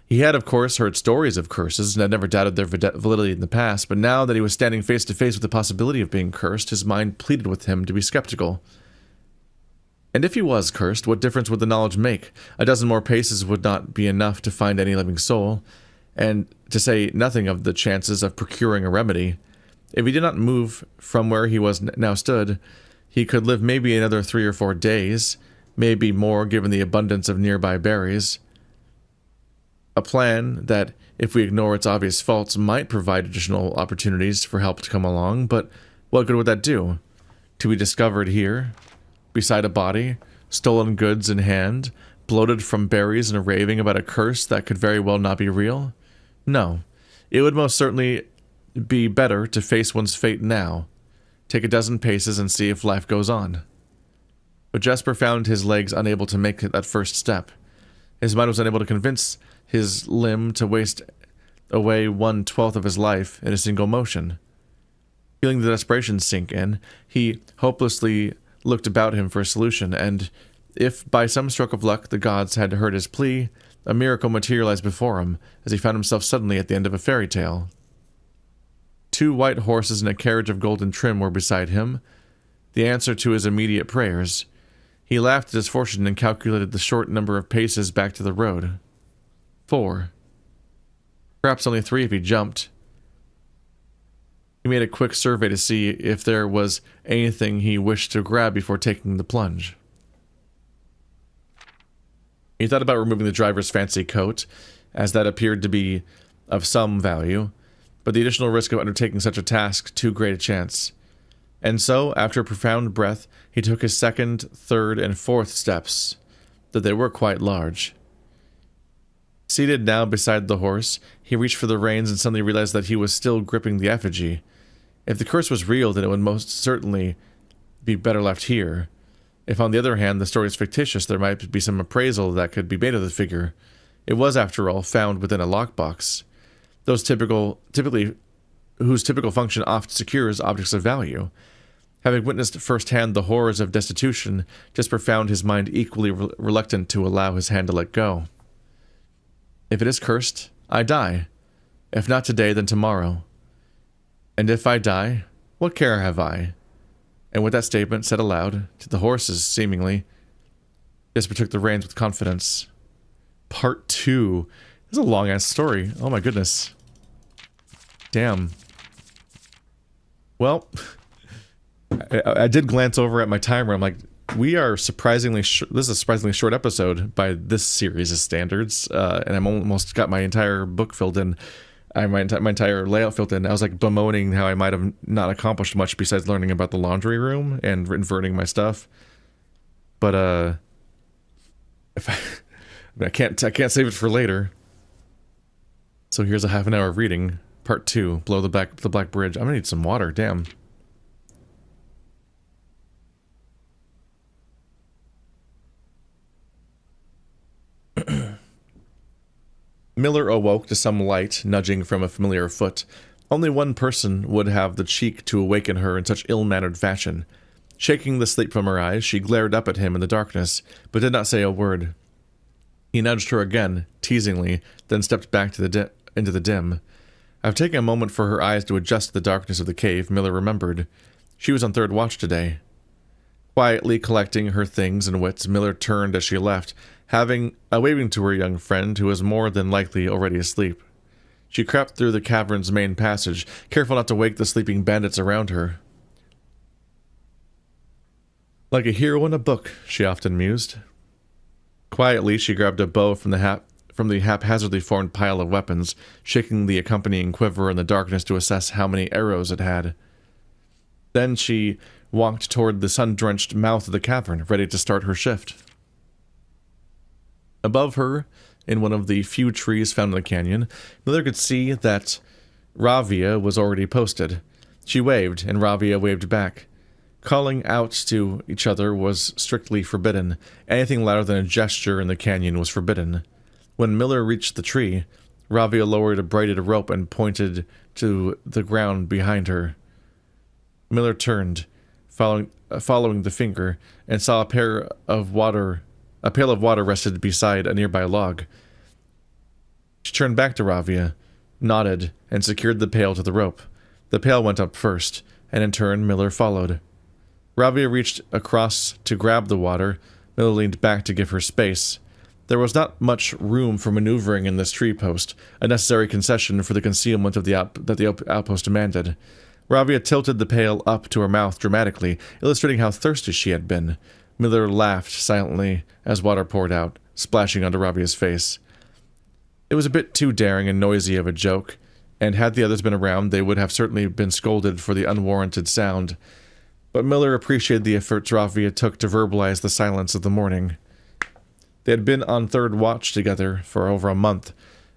He had, of course, heard stories of curses and had never doubted their validity in the past, but now that he was standing face to face with the possibility of being cursed, his mind pleaded with him to be skeptical. And if he was cursed, what difference would the knowledge make? A dozen more paces would not be enough to find any living soul, and to say nothing of the chances of procuring a remedy. If he did not move from where he was now stood, he could live maybe another 3 or 4 days, maybe more given the abundance of nearby berries. A plan that, if we ignore its obvious faults, might provide additional opportunities for help to come along, but what good would that do? To be discovered here, beside a body, stolen goods in hand, bloated from berries and raving about a curse that could very well not be real? No. It would most certainly be better to face one's fate now. Take a dozen paces and see if life goes on. But Jesper found his legs unable to make that first step. His mind was unable to convince his limb to waste away 1/12 of his life in a single motion. Feeling the desperation sink in, he hopelessly looked about him for a solution, and if by some stroke of luck the gods had heard his plea, a miracle materialized before him as he found himself suddenly at the end of a fairy tale. 2 white horses and a carriage of golden trim were beside him, the answer to his immediate prayers. He laughed at his fortune and calculated the short number of paces back to the road. 4. Perhaps only 3 if he jumped. He made a quick survey to see if there was anything he wished to grab before taking the plunge. He thought about removing the driver's fancy coat, as that appeared to be of some value, but the additional risk of undertaking such a task too great a chance. And so, after a profound breath, he took his 2nd, 3rd, and 4th steps, though they were quite large. Seated now beside the horse, he reached for the reins and suddenly realized that he was still gripping the effigy. If the curse was real, then it would most certainly be better left here. If, on the other hand, the story is fictitious, there might be some appraisal that could be made of the figure. It was, after all, found within a lockbox. Whose typical function oft secures objects of value. Having witnessed firsthand the horrors of destitution, Jesper found his mind equally reluctant to allow his hand to let go. If it is cursed, I die. If not today, then tomorrow. And if I die, what care have I? And with that statement said aloud, to the horses, seemingly, Jasper took the reins with confidence. Part 2. This is a long-ass story. Oh my goodness. Damn. Well, I did glance over at my timer. I'm like, we are surprisingly this is a surprisingly short episode by this series' standards, and I'm almost got my entire book filled in. My entire layout filled in. I was like bemoaning how I might have not accomplished much besides learning about the laundry room and inverting my stuff. But if I can't save it for later. So here's a half an hour of reading, part 2, Below the Blackbridge. I'm gonna need some water. Damn. Miller awoke to some light nudging from a familiar foot. Only one person would have the cheek to awaken her in such ill-mannered fashion. Shaking the sleep from her eyes, she glared up at him in the darkness, but did not say a word. He nudged her again, teasingly, then stepped back to into the dim. After taking a moment for her eyes to adjust to the darkness of the cave, Miller remembered. She was on third watch today. Quietly collecting her things and wits, Miller turned as she left, waving to her young friend, who was more than likely already asleep. She crept through the cavern's main passage, careful not to wake the sleeping bandits around her. Like a hero in a book, she often mused. Quietly, she grabbed a bow from the haphazardly formed pile of weapons, shaking the accompanying quiver in the darkness to assess how many arrows it had. Then she walked toward the sun-drenched mouth of the cavern, ready to start her shift. Above her, in one of the few trees found in the canyon, Miller could see that Ravia was already posted. She waved, and Ravia waved back. Calling out to each other was strictly forbidden. Anything louder than a gesture in the canyon was forbidden. When Miller reached the tree, Ravia lowered a braided rope and pointed to the ground behind her. Miller turned, following the finger, and saw a pail of water rested beside a nearby log. She turned back to Ravia, nodded, and secured the pail to the rope. The pail went up first, and in turn Miller followed. Ravia reached across to grab the water. Miller leaned back to give her space. There was not much room for maneuvering in this tree post, a necessary concession for the concealment of that the outpost demanded. Ravia tilted the pail up to her mouth dramatically, illustrating how thirsty she had been. Miller laughed silently as water poured out, splashing onto Ravia's face. It was a bit too daring and noisy of a joke, and had the others been around, they would have certainly been scolded for the unwarranted sound. But Miller appreciated the efforts Ravia took to verbalize the silence of the morning. They had been on third watch together for over a month,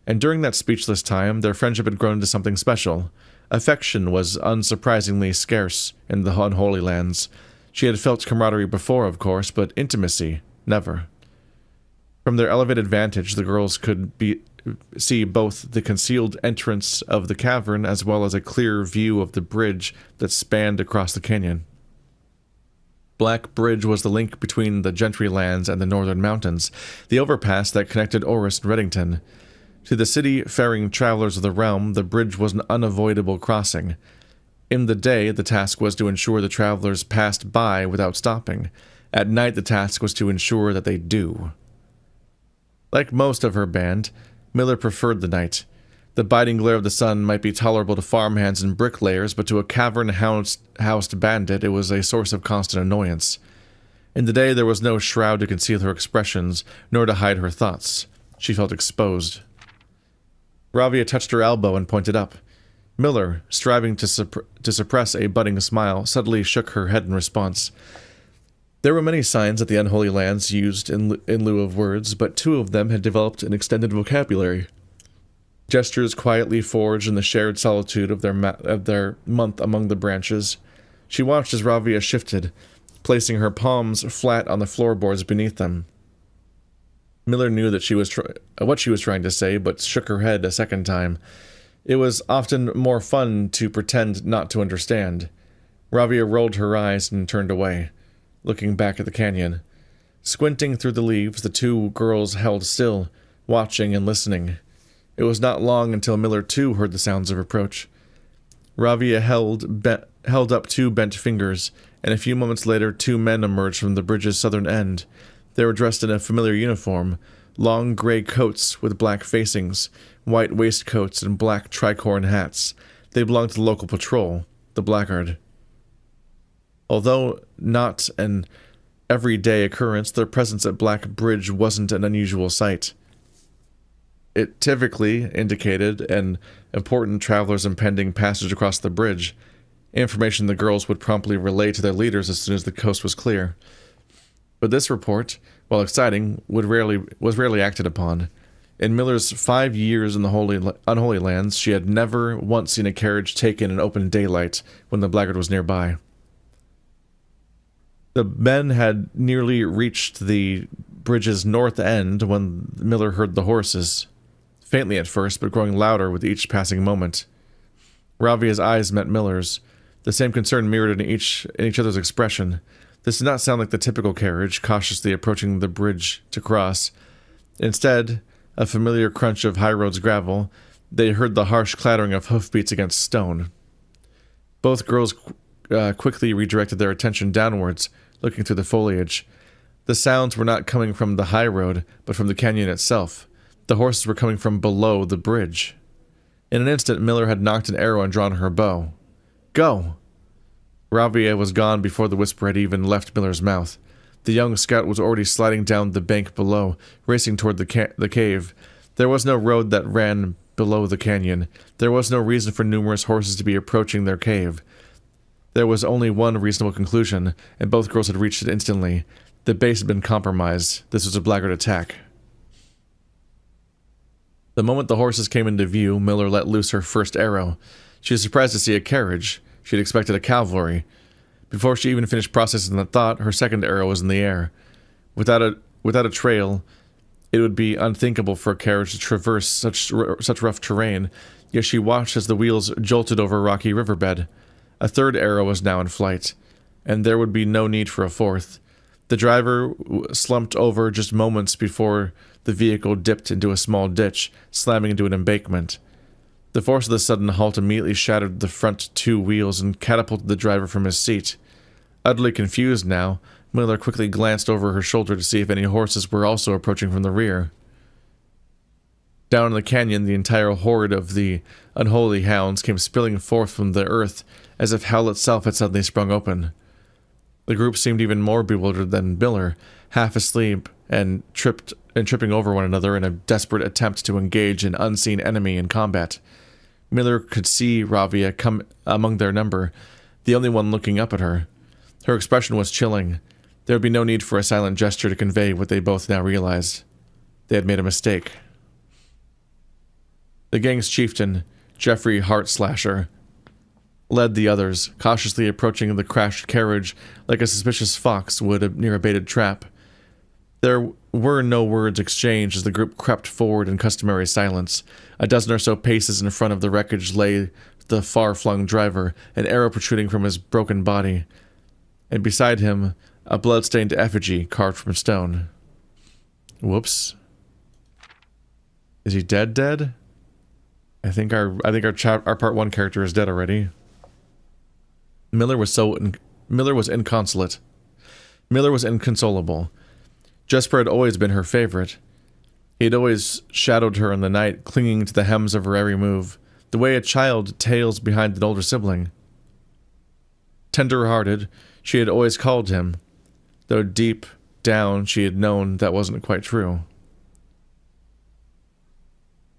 and during that speechless time, their friendship had grown into something special. Affection was unsurprisingly scarce in the unholy lands. She had felt camaraderie before, of course, but intimacy, never. From their elevated vantage, the girls could see both the concealed entrance of the cavern as well as a clear view of the bridge that spanned across the canyon. Blackbridge was the link between the Gentry lands and the northern mountains, the overpass that connected Orris and Reddington. To the city-faring travelers of the realm, the bridge was an unavoidable crossing. In the day, the task was to ensure the travelers passed by without stopping. At night, the task was to ensure that they do. Like most of her band, Miller preferred the night. The biting glare of the sun might be tolerable to farmhands and bricklayers, but to a cavern-housed bandit it was a source of constant annoyance. In the day there was no shroud to conceal her expressions, nor to hide her thoughts. She felt exposed. Ravia touched her elbow and pointed up. Miller, striving to suppress a budding smile, suddenly shook her head in response. There were many signs that the unholy lands used in lieu of words, but 2 of them had developed an extended vocabulary. Gestures quietly forged in the shared solitude of their month among the branches. She watched as Ravia shifted, placing her palms flat on the floorboards beneath them. Miller knew that what she was trying to say, but shook her head a second time. It was often more fun to pretend not to understand. Ravia rolled her eyes and turned away, looking back at the canyon. Squinting through the leaves, the 2 girls held still, watching and listening. It was not long until Miller too heard the sounds of approach. Ravia held up 2 bent fingers, and a few moments later 2 men emerged from the bridge's southern end. They were dressed in a familiar uniform, long gray coats with black facings, white waistcoats, and black tricorn hats. They belonged to the local patrol, the Blackguard. Although not an everyday occurrence, their presence at Blackbridge wasn't an unusual sight. It typically indicated an important traveler's impending passage across the bridge, information the girls would promptly relay to their leaders as soon as the coast was clear. But this report, while exciting, was rarely acted upon. In Miller's 5 years in the unholy lands, she had never once seen a carriage taken in open daylight when the Blackguard was nearby. The men had nearly reached the bridge's north end when Miller heard the horses, faintly at first, but growing louder with each passing moment. Ravia's eyes met Miller's. The same concern mirrored in each other's expression. This did not sound like the typical carriage, cautiously approaching the bridge to cross. Instead, a familiar crunch of high road's gravel, they heard the harsh clattering of hoofbeats against stone. Both girls quickly redirected their attention downwards, looking through the foliage. The sounds were not coming from the high road, but from the canyon itself. The horses were coming from below the bridge. In an instant, Miller had knocked an arrow and drawn her bow. Go! Ravia was gone before the whisper had even left Miller's mouth. The young scout was already sliding down the bank below, racing toward the cave. There was no road that ran below the canyon. There was no reason for numerous horses to be approaching their cave. There was only one reasonable conclusion, and both girls had reached it instantly. The base had been compromised. This was a Blackguard attack. The moment the horses came into view, Miller let loose her first arrow. She was surprised to see a carriage. She had expected a cavalry. Before she even finished processing the thought, her second arrow was in the air. Without a trail, it would be unthinkable for a carriage to traverse such rough terrain, yet she watched as the wheels jolted over a rocky riverbed. A third arrow was now in flight, and there would be no need for a fourth. The driver slumped over just moments before the vehicle dipped into a small ditch, slamming into an embankment. The force of the sudden halt immediately shattered the front 2 wheels and catapulted the driver from his seat. Utterly confused now, Miller quickly glanced over her shoulder to see if any horses were also approaching from the rear. Down in the canyon, the entire horde of the unholy hounds came spilling forth from the earth, as if hell itself had suddenly sprung open. The group seemed even more bewildered than Miller, half asleep and tripping over one another in a desperate attempt to engage an unseen enemy in combat. Miller could see Ravia come among their number, the only one looking up at her. Her expression was chilling. There would be no need for a silent gesture to convey what they both now realized. They had made a mistake. The gang's chieftain, Jeffrey Heartslasher, led the others, cautiously approaching the crashed carriage like a suspicious fox would near a baited trap. There were no words exchanged as the group crept forward in customary silence. A dozen or so paces in front of the wreckage lay the far-flung driver, an arrow protruding from his broken body, and beside him, a blood-stained effigy carved from stone. Whoops. Is he dead? I think our part 1 character is dead already. Miller was inconsolate. Miller was inconsolable. Jesper had always been her favorite. He had always shadowed her in the night, clinging to the hems of her every move, the way a child tails behind an older sibling. Tender-hearted, she had always called him, though deep down she had known that wasn't quite true.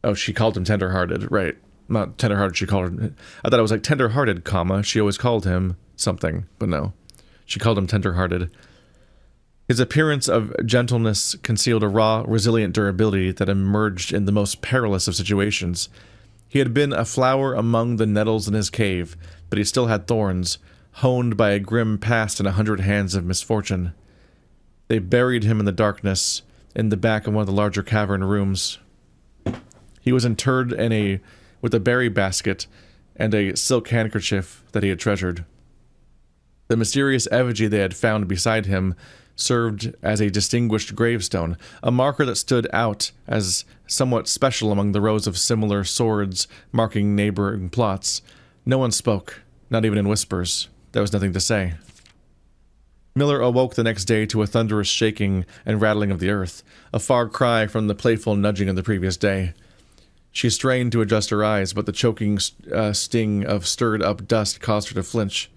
Oh, she called him tender-hearted, right. Not tender-hearted, she called him... I thought it was like tender-hearted, comma, she always called him something, but no. She called him tender-hearted. His appearance of gentleness concealed a raw, resilient durability that emerged in the most perilous of situations. He had been a flower among the nettles in his cave, but he still had thorns, honed by a grim past and 100 hands of misfortune. They buried him in the darkness, in the back of one of the larger cavern rooms. He was interred with a berry basket and a silk handkerchief that he had treasured. The mysterious effigy they had found beside him served as a distinguished gravestone, a marker that stood out as somewhat special among the rows of similar swords marking neighboring plots. No one spoke, not even in whispers. There was nothing to say. Miller awoke the next day to a thunderous shaking and rattling of the earth, a far cry from the playful nudging of the previous day. She strained to adjust her eyes, but the choking sting of stirred-up dust caused her to flinch.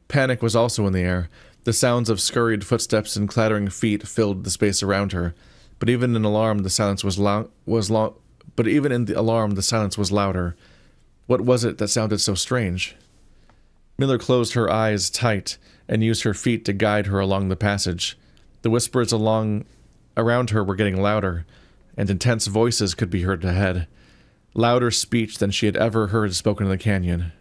Panic was also in the air. The sounds of scurried footsteps and clattering feet filled the space around her. But even in alarm, the silence was louder. What was it that sounded so strange? Miller closed her eyes tight and used her feet to guide her along the passage. The whispers around her were getting louder, and intense voices could be heard ahead. Louder speech than she had ever heard spoken in the canyon.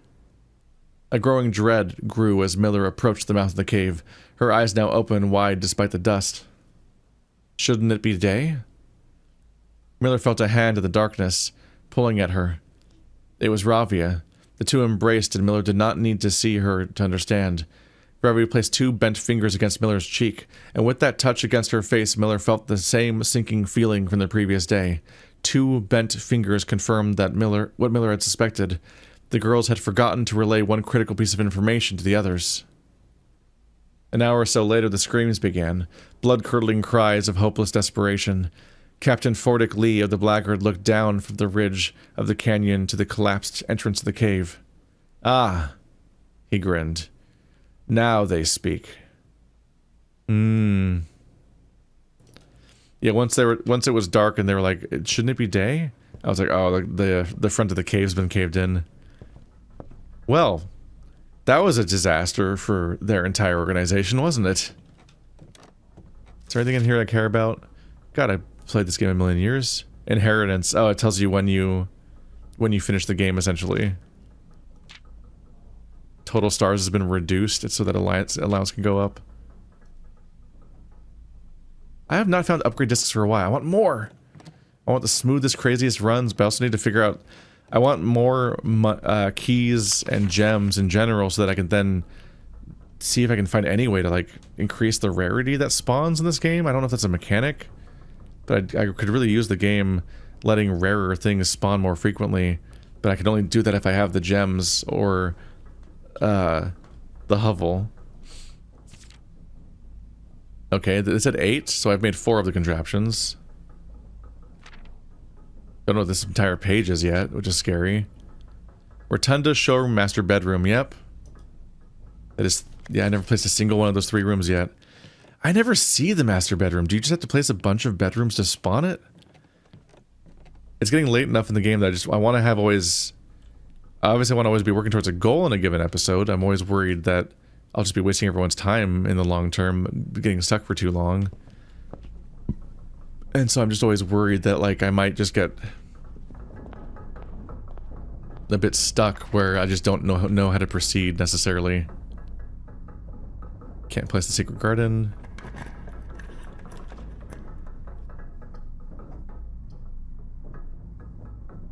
A growing dread grew as Miller approached the mouth of the cave, her eyes now open wide despite the dust. Shouldn't it be day? Miller felt a hand in the darkness, pulling at her. It was Ravia. The two embraced, and Miller did not need to see her to understand. Ravia placed two bent fingers against Miller's cheek, and with that touch against her face, Miller felt the same sinking feeling from the previous day. Two bent fingers confirmed that what Miller had suspected. The girls had forgotten to relay one critical piece of information to the others. An hour or so later, the screams began, blood-curdling cries of hopeless desperation. Captain Fordick Lee of the Blackbridge looked down from the ridge of the canyon to the collapsed entrance of the cave. "Ah," he grinned. "Now they speak." Yeah, once it was dark and they were like, "Shouldn't it be day?" I was like, "Oh, the front of the cave's been caved in." Well, that was a disaster for their entire organization, wasn't it? Is there anything in here I care about? God, I played this game a million years. Inheritance. Oh, it tells you when you finish the game, essentially. Total stars has been reduced so that allowance can go up. I have not found upgrade discs for a while. I want more. I want the smoothest, craziest runs, but I also need to figure out... I want more keys and gems in general so that I can then see if I can find any way to, like, increase the rarity that spawns in this game. I don't know if that's a mechanic, but I could really use the game letting rarer things spawn more frequently, but I can only do that if I have the gems or the Hvel. Okay, it said 8, so I've made 4 of the contraptions. Don't know what this entire page is yet, which is scary. Rotunda, showroom, master bedroom, yep. That is, yeah, I never placed a single one of those 3 rooms yet. I never see the master bedroom. Do you just have to place a bunch of bedrooms to spawn it? It's getting late enough in the game that I want to have always... Obviously, I want to always be working towards a goal in a given episode. I'm always worried that I'll just be wasting everyone's time in the long term, getting stuck for too long. And so I'm just always worried that, like, I might just get a bit stuck where I just don't know how to proceed necessarily. Can't place the secret garden.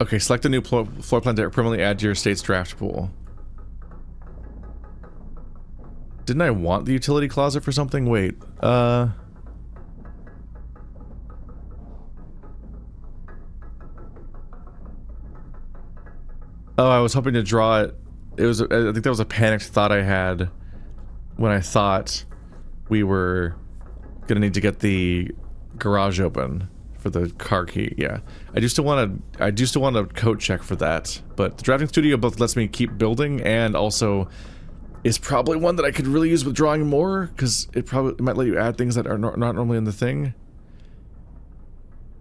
Okay, select a new floor plan to permanently add to your state's draft pool. Didn't I want the utility closet for something? Wait, Oh, I was hoping to draw it. I think that was a panicked thought I had when I thought we were gonna need to get the garage open for the car key. Yeah, I do still want a code check for that. But the drafting studio both lets me keep building and also is probably one that I could really use with drawing more, because it might let you add things that are not normally in the thing.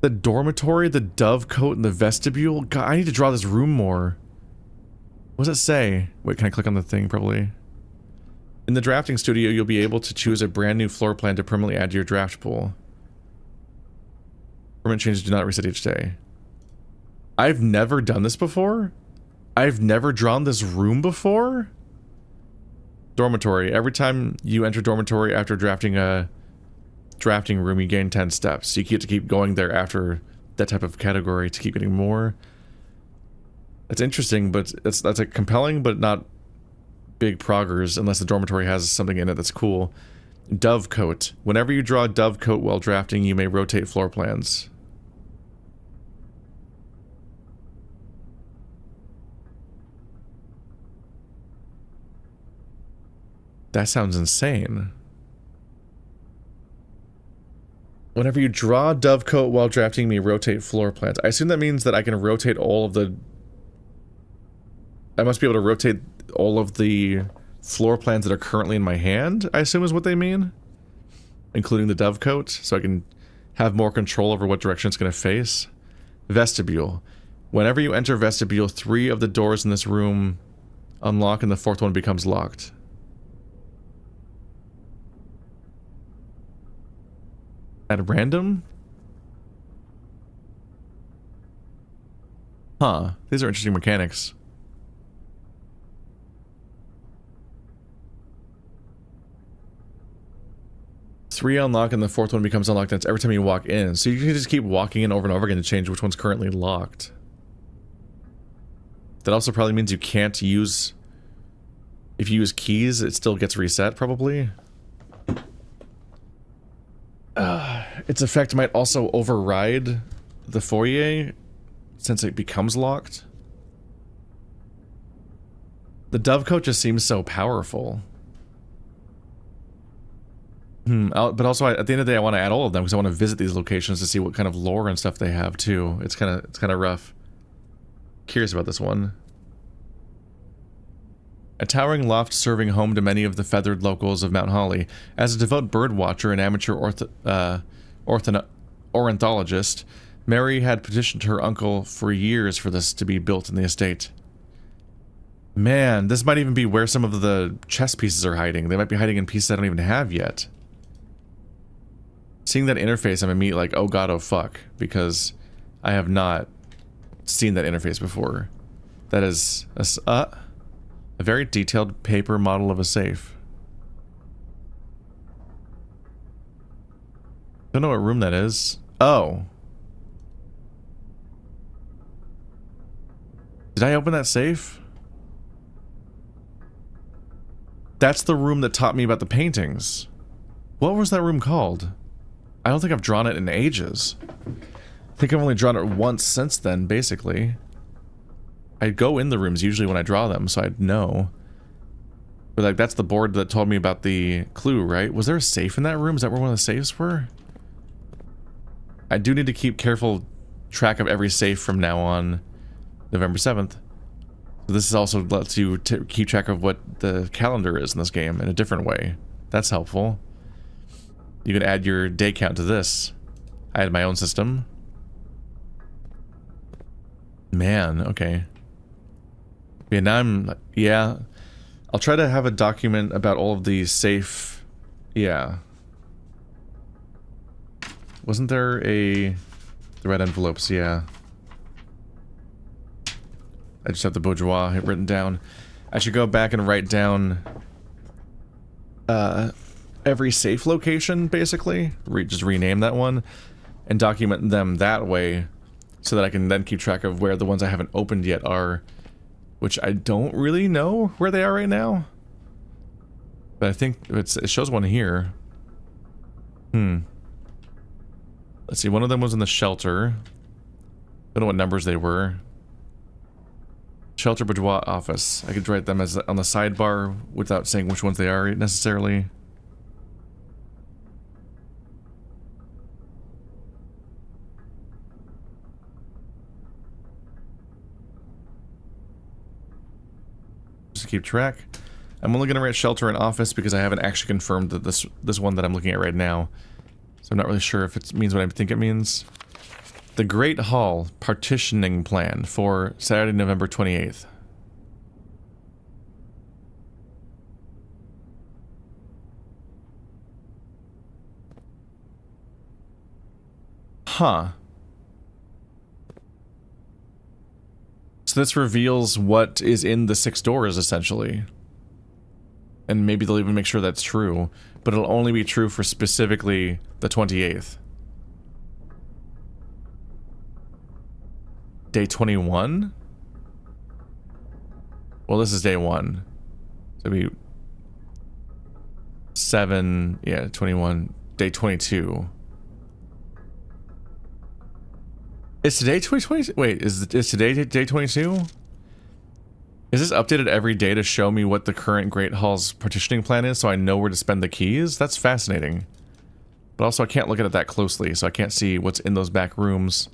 The dormitory, the dove coat, and the vestibule. God, I need to draw this room more. What does it say? Wait, can I click on the thing, probably? In the drafting studio, you'll be able to choose a brand new floor plan to permanently add to your draft pool. Permanent changes do not reset each day. I've never done this before? I've never drawn this room before? Dormitory. Every time you enter dormitory after drafting a drafting room, you gain 10 steps. So you get to keep going there after that type of category to keep getting more. It's interesting, but that's like compelling, but not big proggers unless the dormitory has something in it that's cool. Dovecote. Whenever you draw a dovecote while drafting, you may rotate floor plans. That sounds insane. Whenever you draw a dovecote while drafting, you may rotate floor plans. I assume that means that I can rotate all of the... I must be able to rotate all of the floor plans that are currently in my hand, I assume is what they mean. Including the dovecote, so I can have more control over what direction it's going to face. Vestibule. Whenever you enter vestibule, 3 of the doors in this room unlock and the 4th one becomes locked. At random? Huh. These are interesting mechanics. Three unlock and the 4th one becomes unlocked, and it's every time you walk in. So you can just keep walking in over and over again to change which one's currently locked. That also probably means you can't use... If you use keys, it still gets reset, probably. Its effect might also override the foyer, since it becomes locked. The dovecote just seems so powerful. But also, at the end of the day, I want to add all of them because I want to visit these locations to see what kind of lore and stuff they have too. It's kind of rough. Curious about this one. A towering loft serving home to many of the feathered locals of Mount Holly. As a devout bird watcher and amateur ornithologist, Mary had petitioned her uncle for years for this to be built in the estate. Man, this might even be where some of the chess pieces are hiding. They might be hiding in pieces I don't even have yet. Seeing that interface, I'm immediately like, oh god, oh fuck, because I have not seen that interface before. That is a very detailed paper model of a safe. Don't know what room that is. Oh. Did I open that safe? That's the room that taught me about the paintings. What was that room called? I don't think I've drawn it in ages. I think I've only drawn it once since then, basically. I go in the rooms usually when I draw them, so I'd know. But like, that's the board that told me about the clue, right? Was there a safe in that room? Is that where one of the safes were? I do need to keep careful track of every safe from now on, November 7th. So this also lets you keep track of what the calendar is in this game in a different way. That's helpful. You can add your day count to this. I had my own system. Man, okay. Yeah, now I'm... Yeah. I'll try to have a document about all of the safe... Yeah. Wasn't there a... The red envelopes, yeah. I just have the bourgeois written down. I should go back and write down... every safe location, basically. Just rename that one. And document them that way. So that I can then keep track of where the ones I haven't opened yet are. Which I don't really know where they are right now. But I think it shows one here. Let's see, one of them was in the shelter. Don't know what numbers they were. Shelter bourgeois office. I could write them as on the sidebar without saying which ones they are necessarily. Just to keep track. I'm only going to write shelter and office because I haven't actually confirmed that this one that I'm looking at right now. So I'm not really sure if it means what I think it means. The Great Hall partitioning plan for Saturday, November 28th. Huh. So this reveals what is in the 6 doors, essentially. And maybe they'll even make sure that's true. But it'll only be true for specifically the 28th. Day 21? Well, this is day 1. So it'll be 27, yeah, 21, day 22. Is today 2020? Wait, is today day 22? Is this updated every day to show me what the current Great Hall's partitioning plan is so I know where to spend the keys? That's fascinating. But also I can't look at it that closely, so I can't see what's in those back rooms.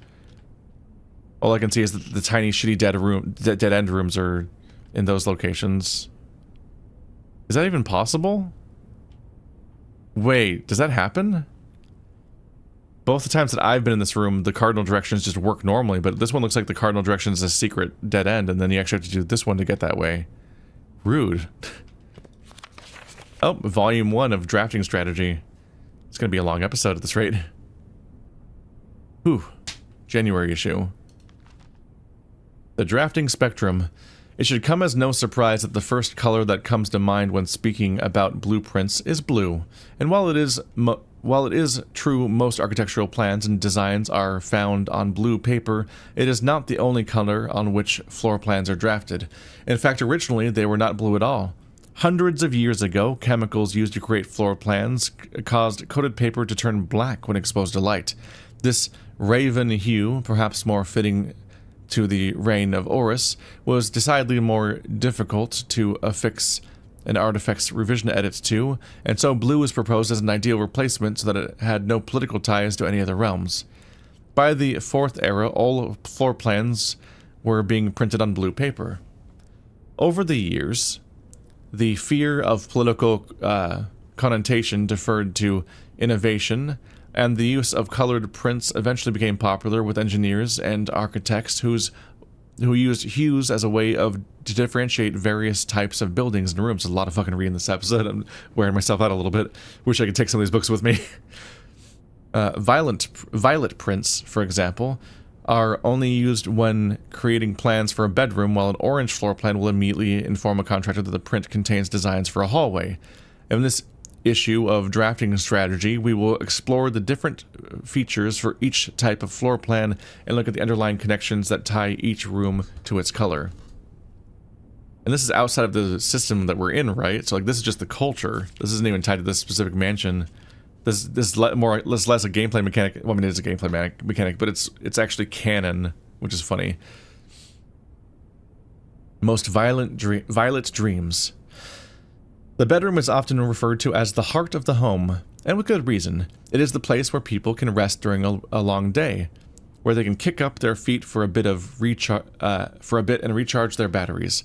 All I can see is that the tiny shitty dead end rooms are in those locations. Is that even possible? Wait, does that happen? Both the times that I've been in this room, the cardinal directions just work normally, but this one looks like the cardinal direction is a secret dead end, and then you actually have to do this one to get that way. Rude. Oh, volume 1 of drafting strategy. It's gonna be a long episode at this rate. Whew. January issue. The drafting spectrum. It should come as no surprise that the first color that comes to mind when speaking about blueprints is blue. And while it is true most architectural plans and designs are found on blue paper, it is not the only color on which floor plans are drafted. In fact, originally they were not blue at all. Hundreds of years ago, chemicals used to create floor plans caused coated paper to turn black when exposed to light. This raven hue, perhaps more fitting to the reign of Horus, was decidedly more difficult to affix an artifact's revision edits to, and so blue was proposed as an ideal replacement so that it had no political ties to any other realms. By the 4th era, all floor plans were being printed on blue paper. Over the years, the fear of political connotation deferred to innovation, and the use of colored prints eventually became popular with engineers and architects who used hues as a way to differentiate various types of buildings and rooms. There's a lot of fucking reading this episode. I'm wearing myself out a little bit. Wish I could take some of these books with me. Violet prints, for example, are only used when creating plans for a bedroom, while an orange floor plan will immediately inform a contractor that the print contains designs for a hallway. In this issue of drafting strategy, we will explore the different features for each type of floor plan and look at the underlying connections that tie each room to its color. And this is outside of the system that we're in, right? So like this is just the culture. This isn't even tied to this specific mansion. This is less a gameplay mechanic. Well, I mean, it is a gameplay mechanic, but it's actually canon, which is funny. Most violet dreams. The bedroom is often referred to as the heart of the home, and with good reason. It is the place where people can rest during a long day, where they can kick up their feet for a bit and recharge their batteries.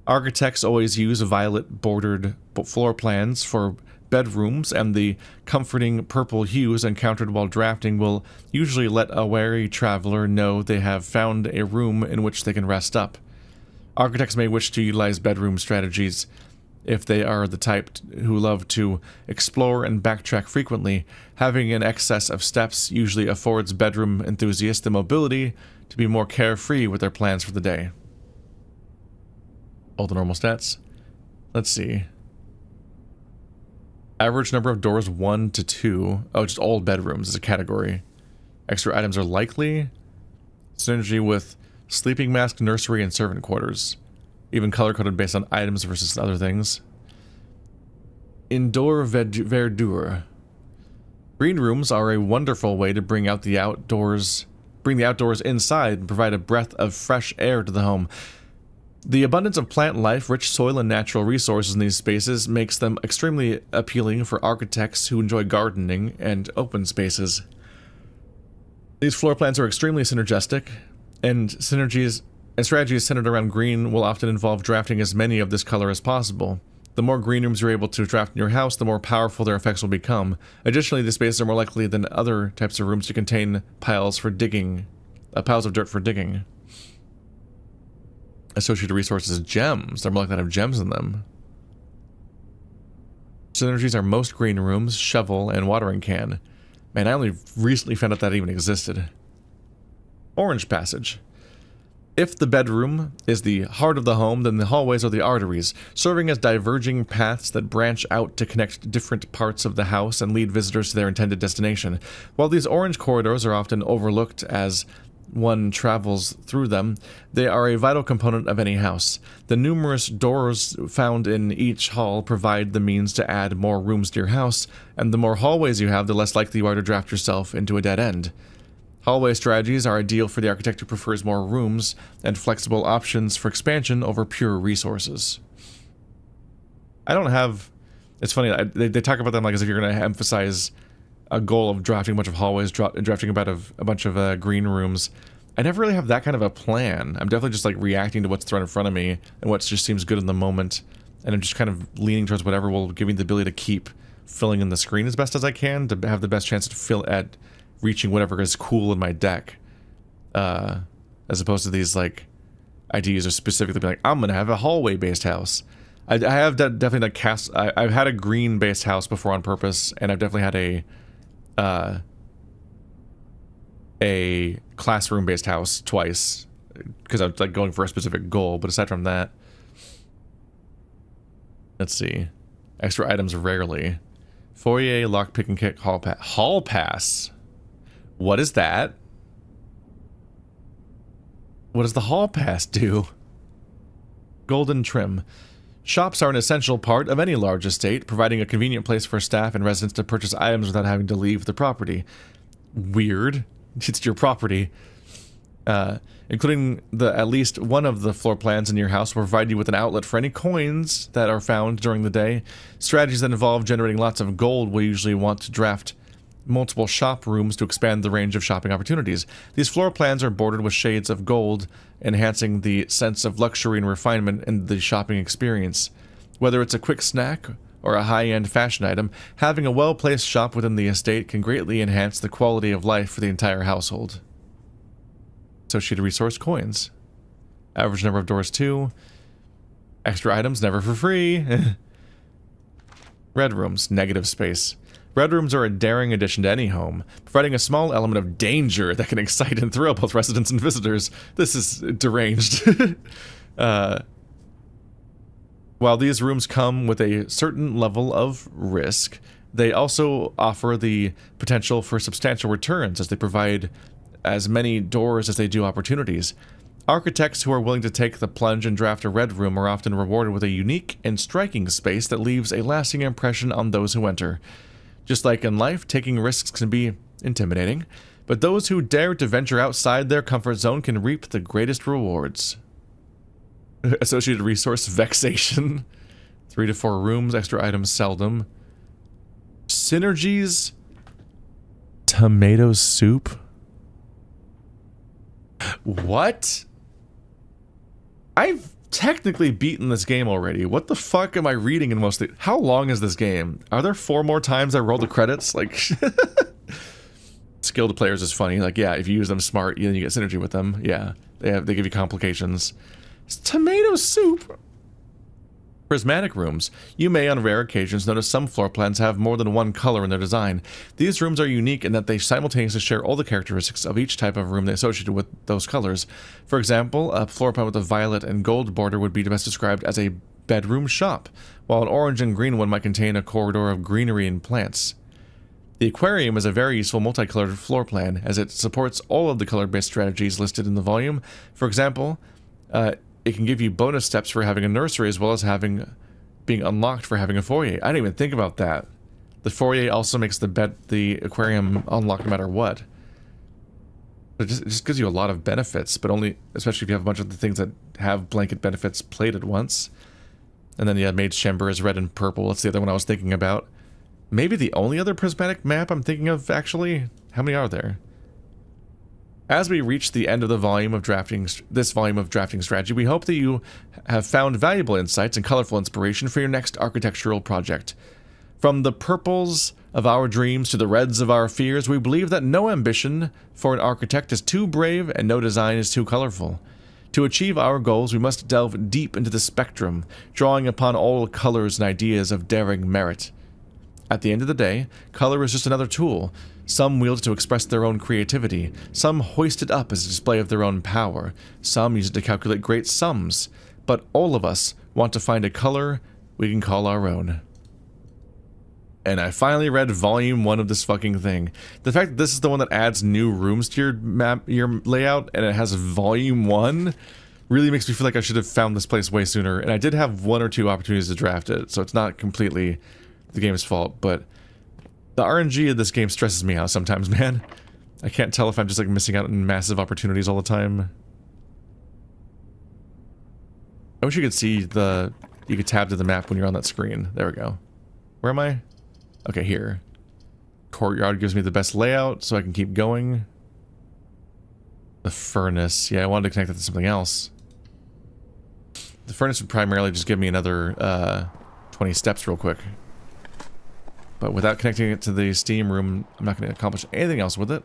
Architects always use violet bordered floor plans for bedrooms, and the comforting purple hues encountered while drafting will usually let a wary traveler know they have found a room in which they can rest up. Architects may wish to utilize bedroom strategies if they are the type who love to explore and backtrack frequently. Having an excess of steps usually affords bedroom enthusiasts the mobility to be more carefree with their plans for the day. All the normal stats. Let's see. Average number of doors 1 to 2. Oh, just all bedrooms is a category. Extra items are likely. Synergy with sleeping mask, nursery, and servant quarters. Even color-coded based on items versus other things. Indoor verdure. Green rooms are a wonderful way to bring the outdoors inside and provide a breath of fresh air to the home. The abundance of plant life, rich soil, and natural resources in these spaces makes them extremely appealing for architects who enjoy gardening and open spaces. These floor plans are extremely synergistic, and strategies centered around green will often involve drafting as many of this color as possible. The more green rooms you're able to draft in your house, the more powerful their effects will become. Additionally, these spaces are more likely than other types of rooms to contain piles of dirt for digging. Associated resources, gems. They're more likely to have gems in them. Synergies are most green rooms, shovel, and watering can. Man, I only recently found out that even existed. Orange passage. If the bedroom is the heart of the home, then the hallways are the arteries, serving as diverging paths that branch out to connect different parts of the house and lead visitors to their intended destination. While these orange corridors are often overlooked as one travels through them, they are a vital component of any house. The numerous doors found in each hall provide the means to add more rooms to your house, and the more hallways you have, the less likely you are to draft yourself into a dead end. Hallway strategies are ideal for the architect who prefers more rooms and flexible options for expansion over pure resources. I don't have... It's funny, they talk about them like as if you're going to emphasize a goal of drafting a bunch of hallways, drafting about a bunch of green rooms. I never really have that kind of a plan. I'm definitely just like reacting to what's thrown in front of me and what just seems good in the moment. And I'm just kind of leaning towards whatever will give me the ability to keep filling in the screen as best as I can to have the best chance to fill at reaching whatever is cool in my deck. As opposed to these like ideas are specifically like, I'm going to have a hallway based house. I have definitely like I've had a green based house before on purpose, and I've definitely had a classroom based house twice because I was like going for a specific goal. But aside from that, let's see, extra items rarely. Foyer, lock, pick and kick, hall pass. What is that? What does the hall pass do? Golden trim. Shops are an essential part of any large estate, providing a convenient place for staff and residents to purchase items without having to leave the property. Weird. It's your property. Including at least one of the floor plans in your house will provide you with an outlet for any coins that are found during the day. Strategies that involve generating lots of gold will usually want to draft multiple shop rooms to expand the range of shopping opportunities. These floor plans are bordered with shades of gold, enhancing the sense of luxury and refinement in the shopping experience. Whether it's a quick snack or a high-end fashion item, having a well-placed shop within the estate can greatly enhance the quality of life for the entire household. Associated resource coins. Average number of doors 2. Extra items never for free. Red rooms, negative space. Red rooms are a daring addition to any home, providing a small element of danger that can excite and thrill both residents and visitors. This is deranged. While these rooms come with a certain level of risk, they also offer the potential for substantial returns as they provide as many doors as they do opportunities. Architects who are willing to take the plunge and draft a red room are often rewarded with a unique and striking space that leaves a lasting impression on those who enter. Just like in life, taking risks can be intimidating, but those who dare to venture outside their comfort zone can reap the greatest rewards. Associated resource, vexation. 3 to 4 rooms, extra items seldom. Synergies. Tomato soup. What? I've technically beaten this game already. What the fuck am I reading in most of the... How long is this game? Are there 4 more times I roll the credits? Like... Skilled players is funny. Like, yeah, if you use them smart, then you get synergy with them. Yeah, they give you complications. It's tomato soup. Prismatic rooms. You may, on rare occasions, notice some floor plans have more than one color in their design. These rooms are unique in that they simultaneously share all the characteristics of each type of room they associated with those colors. For example, a floor plan with a violet and gold border would be best described as a bedroom shop, while an orange and green one might contain a corridor of greenery and plants. The Aquarium is a very useful multicolored floor plan, as it supports all of the color-based strategies listed in the volume. For example, it can give you bonus steps for having a nursery as well as being unlocked for having a foyer. I didn't even think about that. The foyer also makes the aquarium unlocked no matter what. It just gives you a lot of benefits, but only, especially if you have a bunch of the things that have blanket benefits played at once. And then, yeah, Maid's Chamber is red and purple. That's the other one I was thinking about. Maybe the only other prismatic map I'm thinking of, actually. How many are there? As we reach the end of the volume of drafting, strategy, we hope that you have found valuable insights and colorful inspiration for your next architectural project. From the purples of our dreams to the reds of our fears, we believe that no ambition for an architect is too brave and no design is too colorful. To achieve our goals, we must delve deep into the spectrum, drawing upon all colors and ideas of daring merit. At the end of the day, color is just another tool. Some wield it to express their own creativity. Some hoist it up as a display of their own power. Some use it to calculate great sums. But all of us want to find a color we can call our own. And I finally read volume 1 of this fucking thing. The fact that this is the one that adds new rooms to your map, your layout, and it has volume 1 really makes me feel like I should have found this place way sooner. And I did have 1 or 2 opportunities to draft it, so it's not completely the game's fault, but the RNG of this game stresses me out sometimes, man. I can't tell if I'm just like missing out on massive opportunities all the time. I wish you could see you could tab to the map when you're on that screen. There we go. Where am I? Okay, here. Courtyard gives me the best layout, so I can keep going. The furnace. Yeah, I wanted to connect it to something else. The furnace would primarily just give me another 20 steps real quick. But without connecting it to the steam room, I'm not going to accomplish anything else with it.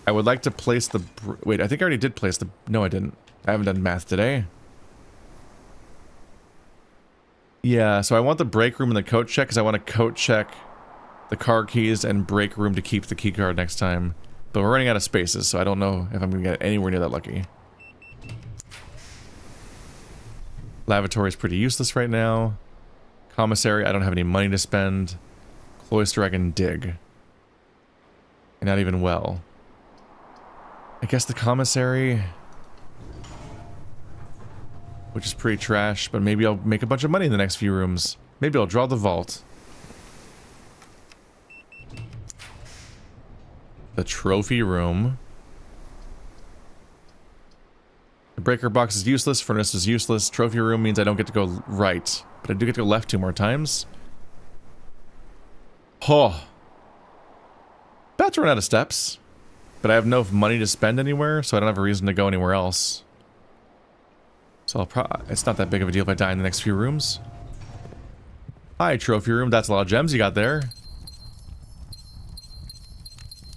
I would like to place the... Wait, I think I already did place the... No, I didn't. I haven't done math today. Yeah, so I want the break room and the coat check because I want to coat check the car keys and break room to keep the key card next time. But we're running out of spaces, so I don't know if I'm going to get anywhere near that lucky. Lavatory is pretty useless right now. Commissary, I don't have any money to spend. Cloister, I can dig. And not even well. I guess the commissary... which is pretty trash, but maybe I'll make a bunch of money in the next few rooms. Maybe I'll draw the vault. The trophy room. The breaker box is useless, furnace is useless, trophy room means I don't get to go right, but I do get to go left 2 more times. Oh. About to run out of steps, but I have no money to spend anywhere, so I don't have a reason to go anywhere else. So it's not that big of a deal if I die in the next few rooms. Hi, trophy room. That's a lot of gems you got there.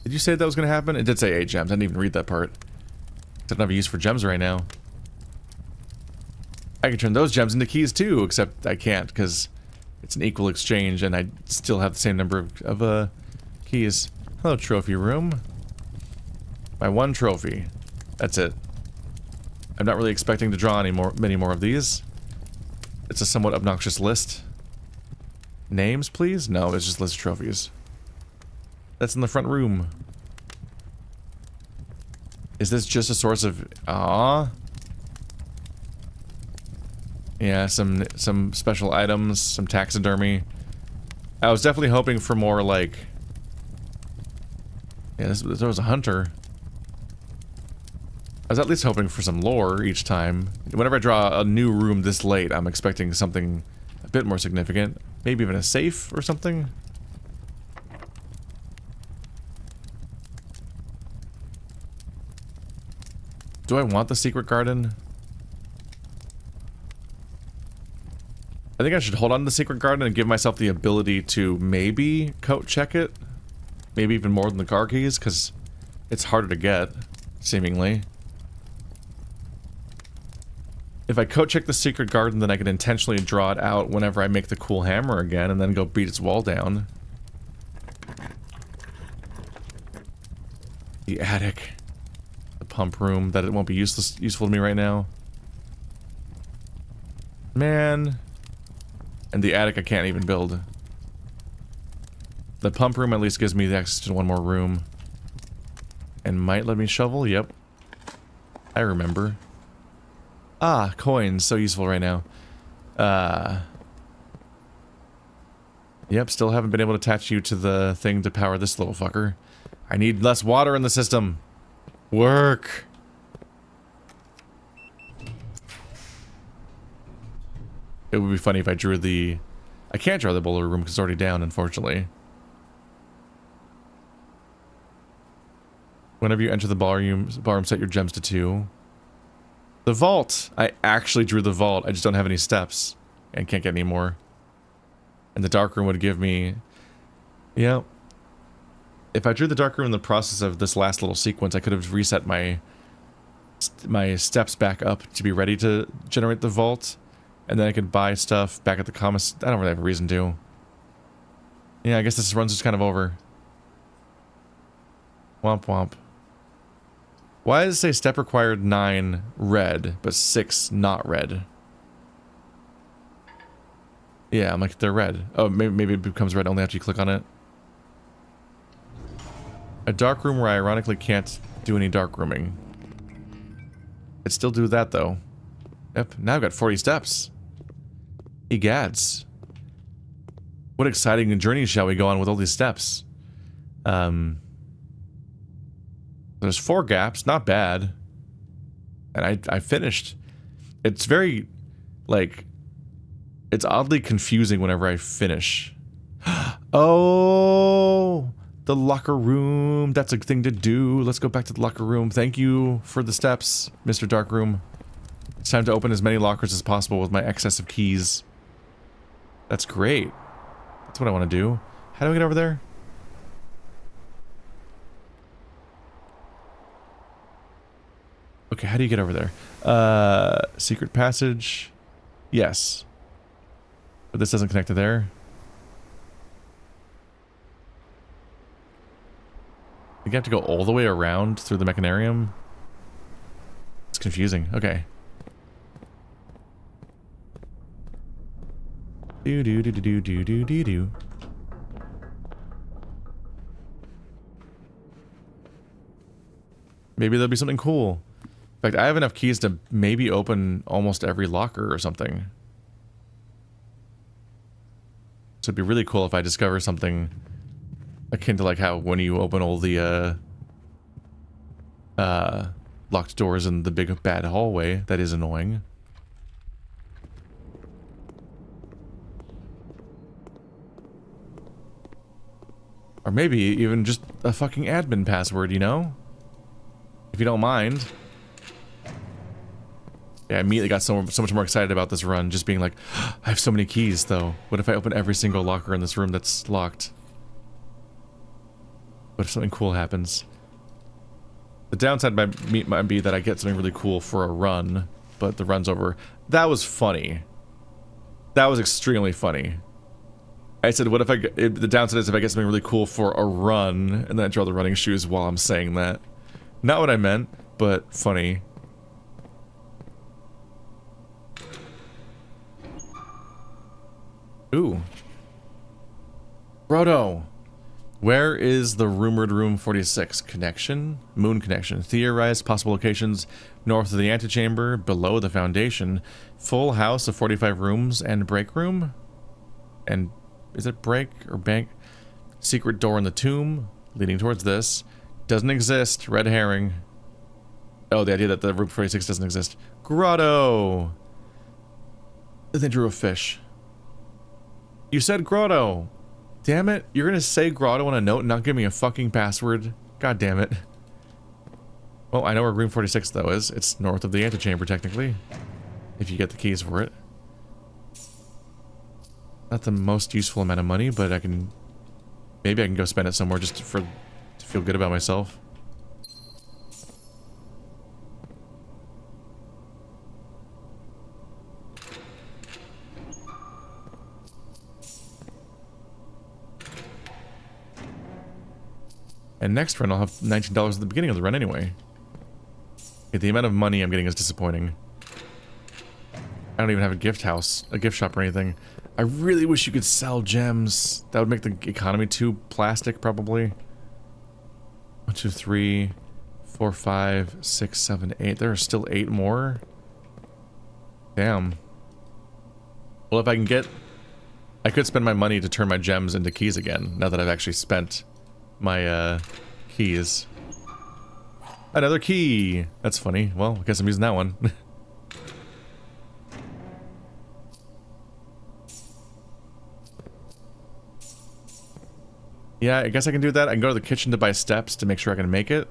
Did you say that was going to happen? It did say 8 gems. I didn't even read that part. I don't have a use for gems right now. I can turn those gems into keys too, except I can't because it's an equal exchange and I still have the same number of keys. Hello, trophy room. My 1 trophy. That's it. I'm not really expecting to draw many more of these. It's a somewhat obnoxious list. Names, please? No, it's just a list of trophies. That's in the front room. Is this just a source of... Aww. Yeah, some special items, some taxidermy. I was definitely hoping for more, like... Yeah, there was a hunter. I was at least hoping for some lore each time. Whenever I draw a new room this late, I'm expecting something a bit more significant. Maybe even a safe or something. Do I want the secret garden? I think I should hold on to the secret garden and give myself the ability to maybe coat check it. Maybe even more than the car keys, because it's harder to get, seemingly. If I coat check the secret garden, then I can intentionally draw it out whenever I make the cool hammer again, and then go beat its wall down. The attic. The pump room, that it won't be useful to me right now. Man. And the attic I can't even build. The pump room at least gives me the access to 1 more room. And might let me shovel? Yep. I remember. Ah, coins. So useful right now. Yep, still haven't been able to attach you to the thing to power this little fucker. I need less water in the system. Work! It would be funny if I drew the... I can't draw the boiler room because it's already down, unfortunately. Whenever you enter the ballroom, set your gems to 2. The vault! I actually drew the vault. I just don't have any steps. And can't get any more. And the dark room would give me... Yeah. If I drew the dark room in the process of this last little sequence, I could have reset my steps back up to be ready to generate the vault. And then I could buy stuff back at the commerce. I don't really have a reason to. Yeah, I guess this run's just kind of over. Womp womp. Why does it say step required 9 red, but 6 not red? Yeah, I'm like, they're red. Oh, maybe it becomes red only after you click on it. A dark room where I ironically can't do any dark rooming. I'd still do that though. Yep, now I've got 40 steps. Egads. What exciting journey shall we go on with all these steps? There's 4 gaps, not bad. And I finished. It's very, like, it's oddly confusing whenever I finish. Oh, the locker room. That's a thing to do. Let's go back to the locker room. Thank you for the steps, Mr. Darkroom. It's time to open as many lockers as possible with my excess of keys. That's great. That's what I want to do. How do I get over there? Okay, how do you get over there? Secret passage. Yes. But this doesn't connect to there. I think I have to go all the way around through the mechanarium. It's confusing. Okay. Do do do do do do do do. Maybe there'll be something cool. In fact, I have enough keys to maybe open almost every locker or something. So it'd be really cool if I discover something akin to like how when you open all the locked doors in the big bad hallway. That is annoying. Or maybe even just a fucking admin password, you know? If you don't mind. Yeah, I immediately got so much more excited about this run, just being like, I have so many keys, though. What if I open every single locker in this room that's locked? What if something cool happens? The downside might be that I get something really cool for a run, but the run's over. That was funny. That was extremely funny. I said, what if the downside is if I get something really cool for a run, and then I draw the running shoes while I'm saying that. Not what I meant, but funny. Ooh. Brodo. Where is the rumored room 46? Connection? Moon connection. Theorized possible locations north of the antechamber, below the foundation. Full house of 45 rooms and break room? And is it break or bank? Secret door in the tomb, leading towards this. Doesn't exist. Red herring. Oh, the idea that the room 46 doesn't exist. Grotto! They drew a fish. You said grotto! Damn it, you're gonna say grotto on a note and not give me a fucking password? God damn it. Well, I know where room 46 though is. It's north of the antechamber, technically. If you get the keys for it. Not the most useful amount of money, but I can... Maybe I can go spend it somewhere just to feel good about myself. And next run I'll have $19 at the beginning of the run anyway. Okay, the amount of money I'm getting is disappointing. I don't even have a gift house, a gift shop or anything. I really wish you could sell gems. That would make the economy too plastic, probably. 1, 2, 3, 4, 5, 6, 7, 8. There are still 8 more. Damn. Well, if I can get... I could spend my money to turn my gems into keys again, now that I've actually spent my, keys. Another key! That's funny. Well, I guess I'm using that one. Yeah, I guess I can do that. I can go to the kitchen to buy steps to make sure I can make it.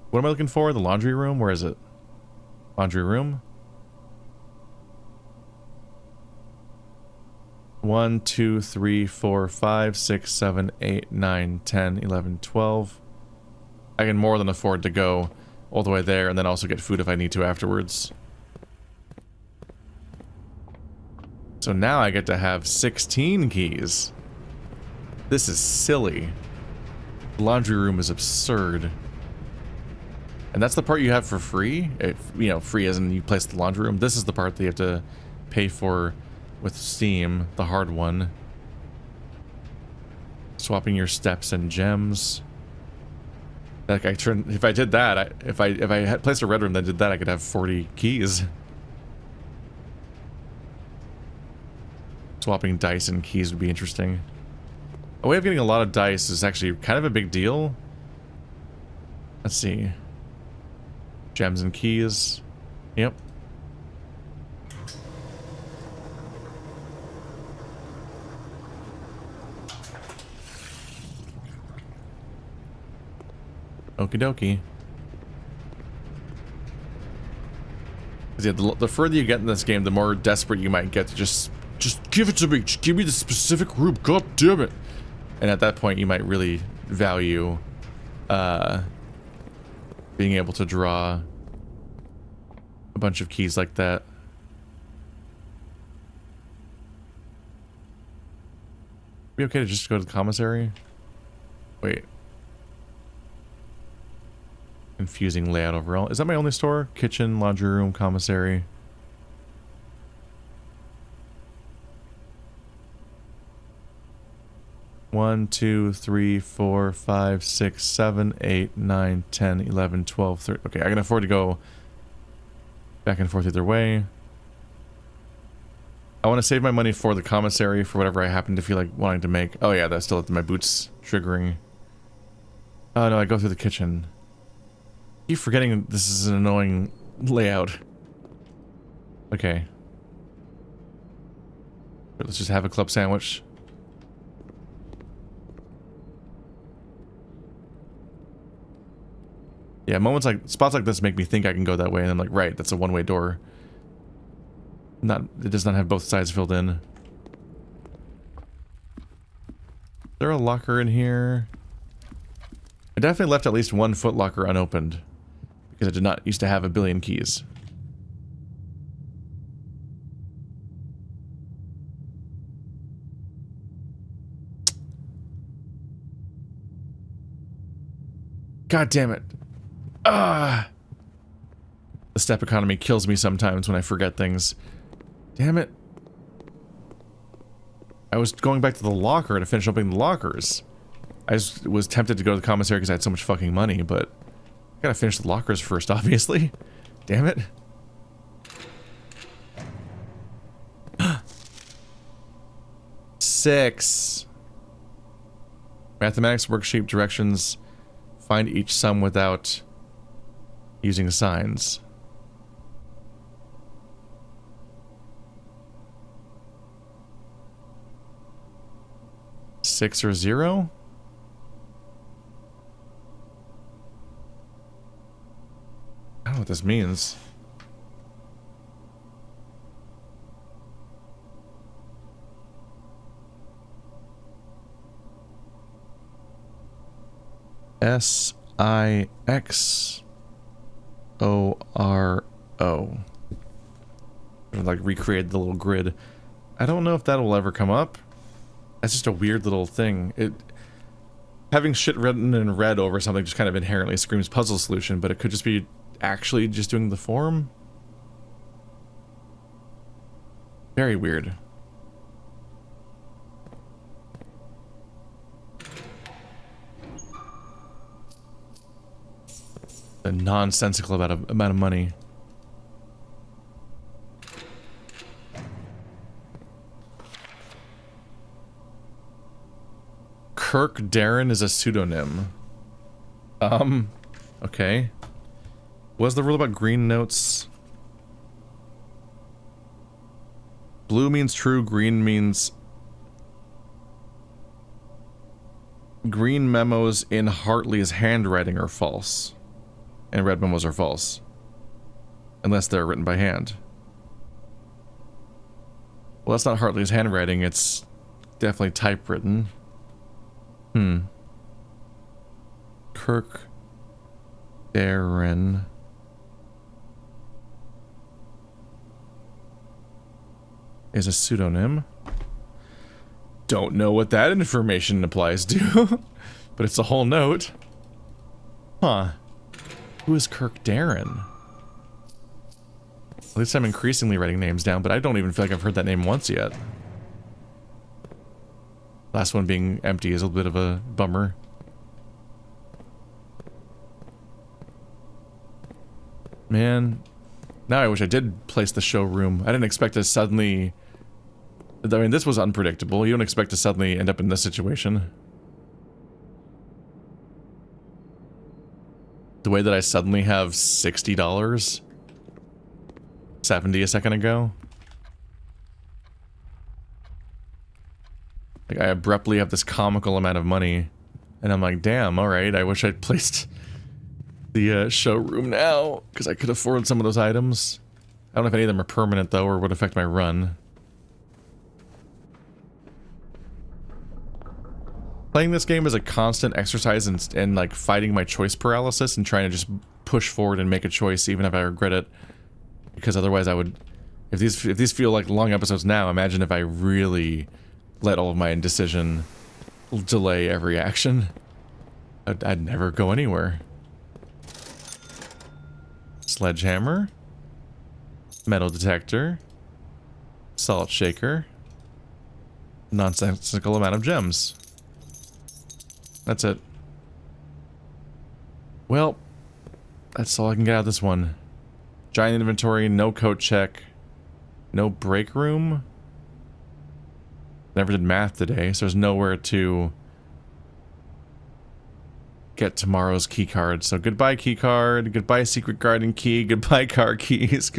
What am I looking for? The laundry room? Where is it? Laundry room? 1, 2, 3, 4, 5, 6, 7, 8, 9, 10, 11, 12. I can more than afford to go all the way there and then also get food if I need to afterwards. So now I get to have 16 keys. This is silly. The laundry room is absurd. And that's the part you have for free? If, you know, free as in you place the laundry room. This is the part that you have to pay for with Steam, the hard one. Swapping your steps and gems. Like if I did that, if I had placed a red room that did that, I could have 40 keys. Swapping dice and keys would be interesting. A way of getting a lot of dice is actually kind of a big deal. Let's see. Gems and keys. Yep. Okie dokie. Yeah, the further you get in this game, the more desperate you might get to just give it to me. Just give me the specific room. God damn it. And at that point, you might really value being able to draw a bunch of keys like that. Be okay to just go to the commissary? Wait. Confusing layout overall. Is that my only store? Kitchen, laundry room, commissary. One, 2, 3, 4, 5, 6, 7, 8, 9, 10, 11, 12, 13. Okay, I can afford to go back and forth either way. I want to save my money for the commissary for whatever I happen to feel like wanting to make. Oh yeah, that's still at my boots triggering. Oh no, I go through the kitchen. I keep forgetting this is an annoying layout. Okay. Let's just have a club sandwich. Yeah, spots like this make me think I can go that way, and I'm like, right, that's a one-way door. It does not have both sides filled in. Is there a locker in here? I definitely left at least one foot locker unopened. Because I did not used to have a billion keys. God damn it. Ah! The step economy kills me sometimes when I forget things. Damn it. I was going back to the locker to finish opening the lockers. I just was tempted to go to the commissary because I had so much fucking money, but I gotta finish the lockers first, obviously. Damn it. Six. Mathematics worksheet directions. Find each sum without using signs. Six or zero? I don't know what this means. SIXORO. Like recreate the little grid. I don't know if that will ever come up. That's just a weird little thing. Having shit written in red over something just kind of inherently screams puzzle solution, but it could just be actually just doing the form. Very weird. A nonsensical amount of money. Kirk Darren is a pseudonym. Okay. What's the rule about green notes? Blue means true, green means... Green memos in Hartley's handwriting are false. And red memos are false. Unless they're written by hand. Well, that's not Hartley's handwriting, it's definitely typewritten. Kirk Darren is a pseudonym. Don't know what that information applies to, but it's a whole note. Huh. Who is Kirk Darren? At least I'm increasingly writing names down, but I don't even feel like I've heard that name once yet. Last one being empty is a bit of a bummer. Man, now I wish I did place the showroom. I didn't expect to suddenly... I mean, this was unpredictable. You don't expect to suddenly end up in this situation. The way that I suddenly have $60... 70 a second ago. Like, I abruptly have this comical amount of money, and I'm like, damn, alright, I wish I'd placed the showroom now, because I could afford some of those items. I don't know if any of them are permanent, though, or would affect my run. Playing this game is a constant exercise in like, fighting my choice paralysis and trying to just push forward and make a choice, even if I regret it. Because otherwise I would... If these feel like long episodes now, imagine if I really let all of my indecision delay every action. I'd never go anywhere. Sledgehammer. Metal detector. Salt shaker. Nonsensical amount of gems. That's it. Well, that's all I can get out of this one. Giant inventory, no coat check, no break room. Never did math today, so there's nowhere to get tomorrow's key card. So goodbye key card, goodbye secret garden key, goodbye car keys.